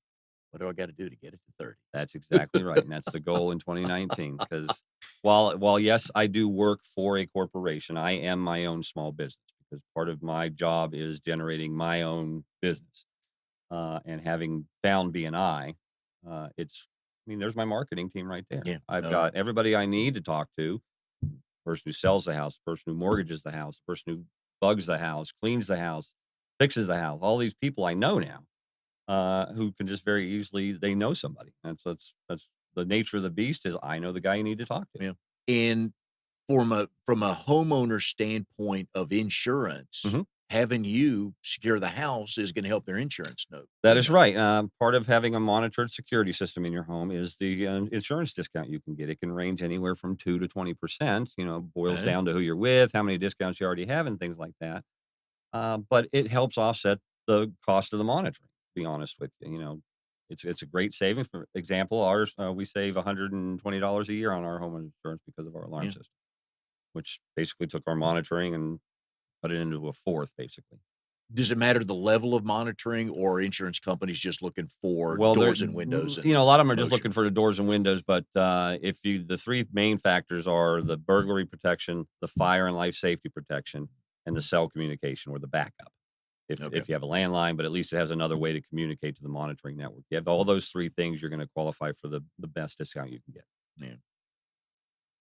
[SPEAKER 1] what do I got to do to get it to 30?
[SPEAKER 2] That's exactly right, and that's the goal in 2019. Because while yes, I do work for a corporation, I am my own small business, because part of my job is generating my own business. And having found BNI, there's my marketing team right there.
[SPEAKER 1] Yeah.
[SPEAKER 2] I've
[SPEAKER 1] Oh,
[SPEAKER 2] got everybody I need to talk to: person who sells the house, person who mortgages the house, person who bugs the house, cleans the house, fixes the house. All these people I know now, who can just very easily, they know somebody. That's the nature of the beast, is I know the guy you need to talk to.
[SPEAKER 1] yeah. And from a homeowner standpoint of insurance,
[SPEAKER 2] Mhm.
[SPEAKER 1] having you secure the house is going to help their insurance note.
[SPEAKER 2] That is right. Part of having a monitored security system in your home is the insurance discount you can get. It can range anywhere from 2 to 20%. Boils
[SPEAKER 1] Okay.
[SPEAKER 2] down to who you're with, how many discounts you already have, and things like that. But it helps offset the cost of the monitoring. To be honest with you, it's a great savings. For example, ours, we save $120 a year on our home insurance because of our alarm
[SPEAKER 1] Yeah.
[SPEAKER 2] system, which basically took our monitoring and put it into a fourth, basically.
[SPEAKER 1] Does it matter the level of monitoring or are insurance companies just looking for
[SPEAKER 2] Well,
[SPEAKER 1] doors and windows and
[SPEAKER 2] a lot of them are just
[SPEAKER 1] motion?
[SPEAKER 2] looking for the doors and windows, but the three main factors are the burglary protection, the fire and life safety protection, and the cell communication, or the backup.
[SPEAKER 1] Okay.
[SPEAKER 2] If you have a landline, but at least it has another way to communicate to the monitoring network. You have all those three things, you're going to qualify for the best discount you can get.
[SPEAKER 1] Yeah.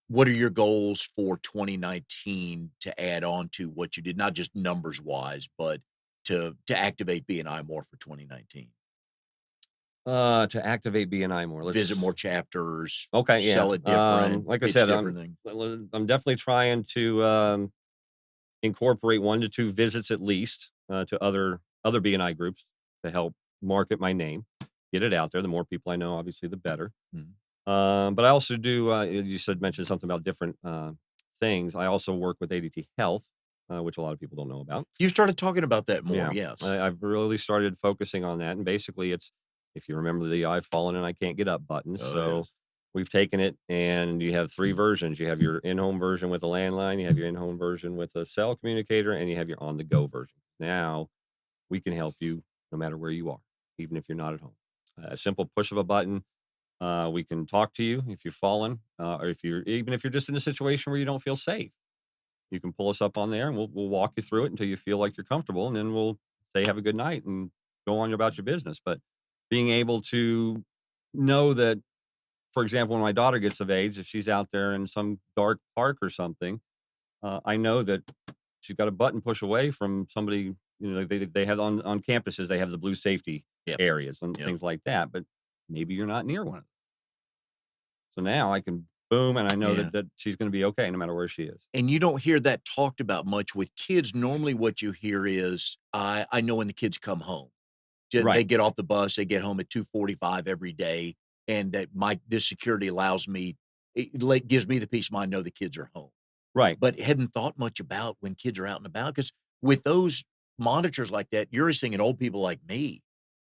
[SPEAKER 1] What are your goals for 2019 to add on to what you did, not just numbers wise, but to activate BNI more for 2019?
[SPEAKER 2] To activate BNI more,
[SPEAKER 1] Visit
[SPEAKER 2] let's
[SPEAKER 1] more chapters,
[SPEAKER 2] okay, yeah.
[SPEAKER 1] sell it different,
[SPEAKER 2] Like I
[SPEAKER 1] pitch
[SPEAKER 2] said,
[SPEAKER 1] different things.
[SPEAKER 2] I'm definitely trying to incorporate 1 to 2 visits at least to other BNI groups to help market my name, get it out there. The more people I know, obviously, the better.
[SPEAKER 1] Mhm.
[SPEAKER 2] But I also do. You said mentioned something about different things. I also work with ADT Health, which a lot of people don't know about.
[SPEAKER 1] You started talking about that more,
[SPEAKER 2] Yeah,
[SPEAKER 1] yes.
[SPEAKER 2] I've really started focusing on that, and basically, it's if you remember the "I've fallen and I can't get up" button.
[SPEAKER 1] Oh,
[SPEAKER 2] So
[SPEAKER 1] yes.
[SPEAKER 2] we've taken it, and you have 3 versions. You have your in-home version with a landline, you have your in-home version with a cell communicator, and you have your on-the-go version. Now we can help you no matter where you are, even if you're not at home. A simple push of a button. We can talk to you if you've fallen, or if you're just in a situation where you don't feel safe. You can pull us up on there, and we'll walk you through it until you feel like you're comfortable, and then we'll say have a good night and go on about your business. But being able to know that, for example, when my daughter gets of age, if she's out there in some dark park or something, I know that she's got a button push away from somebody. They have on campuses they have the blue safety
[SPEAKER 1] Yep,
[SPEAKER 2] areas and
[SPEAKER 1] yep,
[SPEAKER 2] things like that. But maybe you're not near one of them. So now I can boom, and I know
[SPEAKER 1] yeah.
[SPEAKER 2] that she's going to be okay no matter where she is.
[SPEAKER 1] And you don't hear that talked about much with kids. Normally what you hear is, I know when the kids come home. They
[SPEAKER 2] Right,
[SPEAKER 1] get off the bus, they get home at 2:45 every day, and that this security allows me gives me the peace of mind, know the kids are home.
[SPEAKER 2] right.
[SPEAKER 1] But hadn't thought much about when kids are out and about, because with those monitors like that, you're seeing old people like me.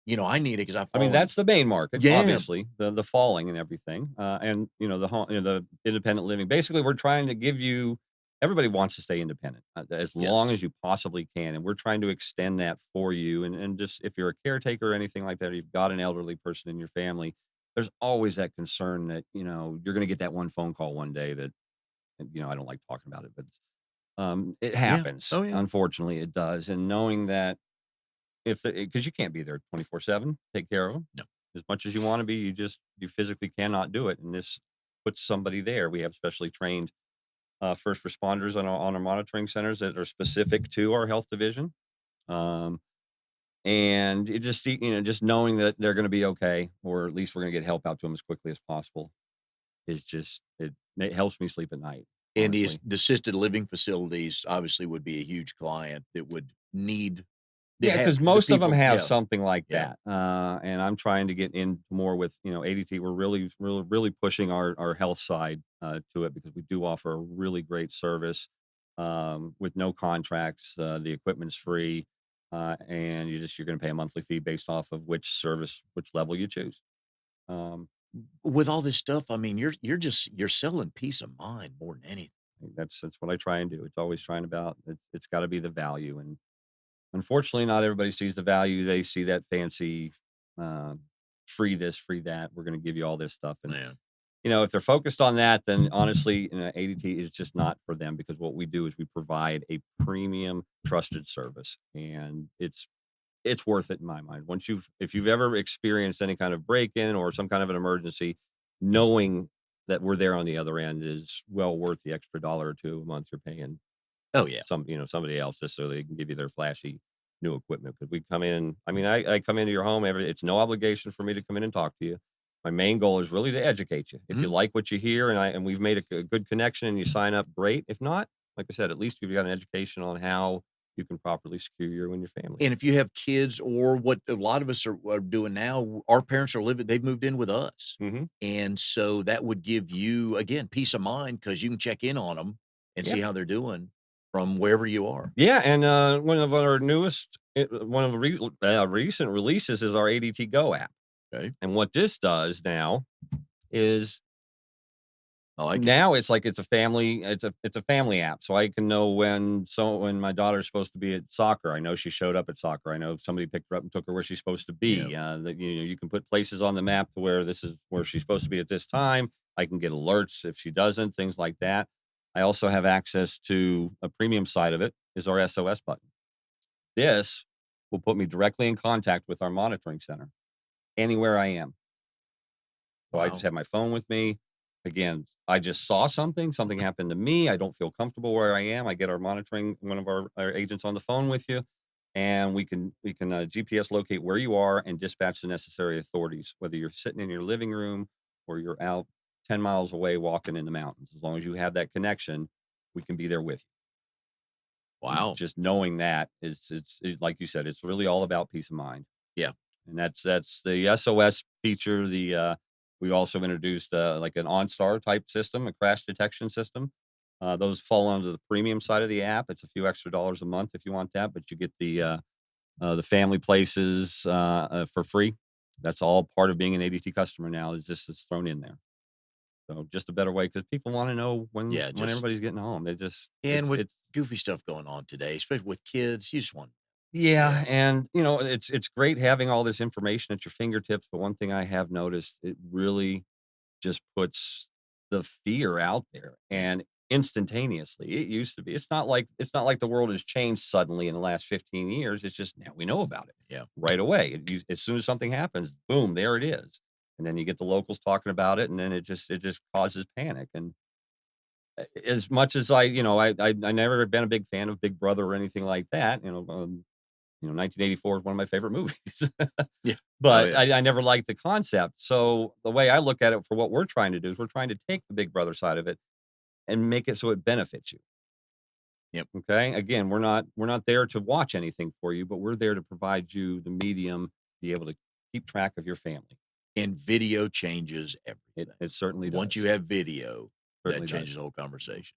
[SPEAKER 1] I need it because 'cause I've
[SPEAKER 2] I mean,
[SPEAKER 1] fallen.
[SPEAKER 2] that's the main market,
[SPEAKER 1] Yeah.
[SPEAKER 2] obviously, the falling and everything, and the independent living. Basically, we're trying to give you. Everybody wants to stay independent as long
[SPEAKER 1] Yes.
[SPEAKER 2] as you possibly can, and we're trying to extend that for you. And just if you're a caretaker or anything like that, or you've got an elderly person in your family, there's always that concern that you're going to get that one phone call one day that I don't like talking about it, but it
[SPEAKER 1] Yeah.
[SPEAKER 2] happens.
[SPEAKER 1] Oh, yeah.
[SPEAKER 2] Unfortunately, it does. And knowing that if because you can't be there 24/7, take care of them
[SPEAKER 1] No.
[SPEAKER 2] as much as you wanna be, you physically cannot do it, and this puts somebody there. We have specially trained, first responders on our monitoring centers that are specific to our health division, um, and it just just knowing that they're gonna be okay, or at least we're gonna get help out to them as quickly as possible is just it helps me sleep at night,
[SPEAKER 1] And
[SPEAKER 2] honestly.
[SPEAKER 1] the assisted living facilities obviously would be a huge client that would need to
[SPEAKER 2] Yeah,
[SPEAKER 1] have
[SPEAKER 2] because
[SPEAKER 1] the
[SPEAKER 2] most of them
[SPEAKER 1] people.
[SPEAKER 2] have
[SPEAKER 1] Yeah.
[SPEAKER 2] something like
[SPEAKER 1] Yeah.
[SPEAKER 2] that, and I'm trying to get in more with, ADT. We're really pushing our health side, to it because we do offer a really great service, with no contracts, the equipment's free, and you're gonna pay a monthly fee based off of which level you choose. Um,
[SPEAKER 1] With all this stuff, I mean, you're selling peace of mind more than anything.
[SPEAKER 2] that's what I try and do. It's always trying about it's gotta be the value, and unfortunately, not everybody sees the value. They see that fancy, uh, free this, free that. We're going to give you all this stuff. And,
[SPEAKER 1] Yeah.
[SPEAKER 2] if they're focused on that, then honestly, ADT is just not for them because what we do is we provide a premium trusted service and it's worth it in my mind. If you've ever experienced any kind of break in or some kind of an emergency, knowing that we're there on the other end is well worth the extra dollar or two a month you're paying
[SPEAKER 1] Oh, yeah.
[SPEAKER 2] somebody else just so they can give you their flashy new equipment. Because we come in, I mean, I come into your home it's no obligation for me to come in and talk to you. My main goal is really to educate you. If you
[SPEAKER 1] Mhm.
[SPEAKER 2] like what you hear and we've made a good connection and you sign up, great. If not, like I said, at least you've got an education on how you can properly secure you and your family.
[SPEAKER 1] And if you have kids, or what a lot of us are doing now, our parents are living they've moved in with us.
[SPEAKER 2] Hmm.
[SPEAKER 1] And so that would give you, again, peace of mind because you can check in on them and
[SPEAKER 2] Yeah.
[SPEAKER 1] see how they're doing from wherever you are.
[SPEAKER 2] Yeah. And one of the recent releases is our ADT Go app.
[SPEAKER 1] Okay.
[SPEAKER 2] And what this does now is
[SPEAKER 1] I like it.
[SPEAKER 2] now it's a family app, so I can know when my daughter's supposed to be at soccer. I know she showed up at soccer. I know somebody picked her up and took her where she's supposed to
[SPEAKER 1] Yeah.
[SPEAKER 2] be. That you can put places on the map to where this is where she's supposed to be at this time. I can get alerts if she doesn't, things like that. I also have access to a premium side of it is our SOS button. This will put me directly in contact with our monitoring center anywhere I am. So I just
[SPEAKER 1] Wow.
[SPEAKER 2] have my phone with me. again, I just saw something happened to me. I don't feel comfortable where I am. I get our monitoring, one of our agents on the phone with you, and we can GPS locate where you are and dispatch the necessary authorities, whether you're sitting in your living room or you're out 10 miles away walking in the mountains. As long as you have that connection, we can be there with you. And
[SPEAKER 1] Wow.
[SPEAKER 2] just knowing that like you said, it's really all about peace of mind.
[SPEAKER 1] Yeah.
[SPEAKER 2] And that's the SOS feature. We also introduced like an OnStar type system, a crash detection system. Those fall under the premium side of the app. It's a few extra dollars a month if you want that, but you get the family places for free. That's all part of being an ADT customer now. Is this is thrown in there? So just a better way, because people want to know
[SPEAKER 1] Yeah.
[SPEAKER 2] when
[SPEAKER 1] Just,
[SPEAKER 2] everybody's getting home. They just
[SPEAKER 1] and with
[SPEAKER 2] it's
[SPEAKER 1] goofy stuff going on today, especially with kids, you just want,
[SPEAKER 2] Yeah, and, it's great having all this information at your fingertips, but one thing I have noticed, it really just puts the fear out there,
[SPEAKER 1] yeah,
[SPEAKER 2] and instantaneously. It used to be it's not like the world has changed suddenly in the last 15 years. It's just now we know about it
[SPEAKER 1] yeah.
[SPEAKER 2] right away. As soon as something happens, boom, there it is. And then you get the locals talking about it, and then it just causes panic. And as much as I never have been a big fan of Big Brother or anything like that, 1984 is one of my favorite movies.
[SPEAKER 1] Yeah. Oh,
[SPEAKER 2] But
[SPEAKER 1] yeah.
[SPEAKER 2] I never liked the concept. So the way I look at it for what we're trying to do is we're trying to take the Big Brother side of it and make it so it benefits you.
[SPEAKER 1] Yep.
[SPEAKER 2] Okay. Again, we're not there to watch anything for you, but we're there to provide you the medium, be able to keep track of your family.
[SPEAKER 1] And video changes everything.
[SPEAKER 2] It certainly
[SPEAKER 1] Once you
[SPEAKER 2] does.
[SPEAKER 1] have video, that
[SPEAKER 2] Certainly does.
[SPEAKER 1] changes the whole conversation.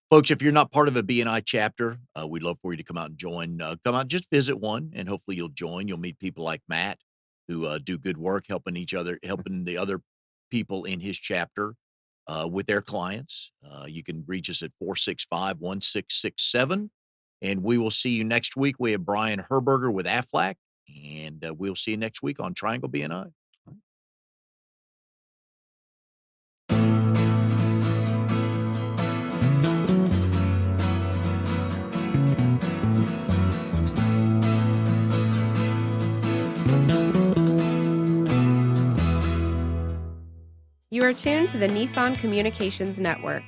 [SPEAKER 1] Folks, if you're not part of a BNI chapter, we'd love for you to come out and join. Come out, just visit one, and hopefully you'll join. You'll meet people like Matt who do good work helping each other, helping the other people in his chapter with their clients. You can reach us at 465-1667, and we will see you next week. We have Brian Herberger with Aflac, and we'll see you next week on Triangle BNI.
[SPEAKER 4] You are tuned to the Nissan Communications Network.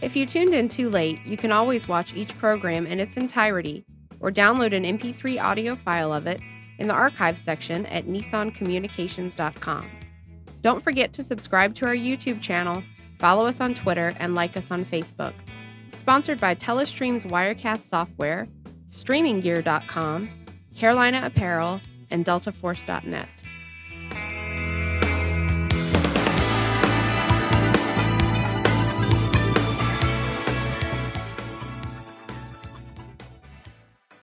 [SPEAKER 4] If you tuned in too late, you can always watch each program in its entirety or download an MP3 audio file of it in the archives section at nissancommunications.com. Don't forget to subscribe to our YouTube channel, follow us on Twitter, and like us on Facebook. Sponsored by Telestream's Wirecast software, StreamingGear.com, Carolina Apparel, and DeltaForce.net.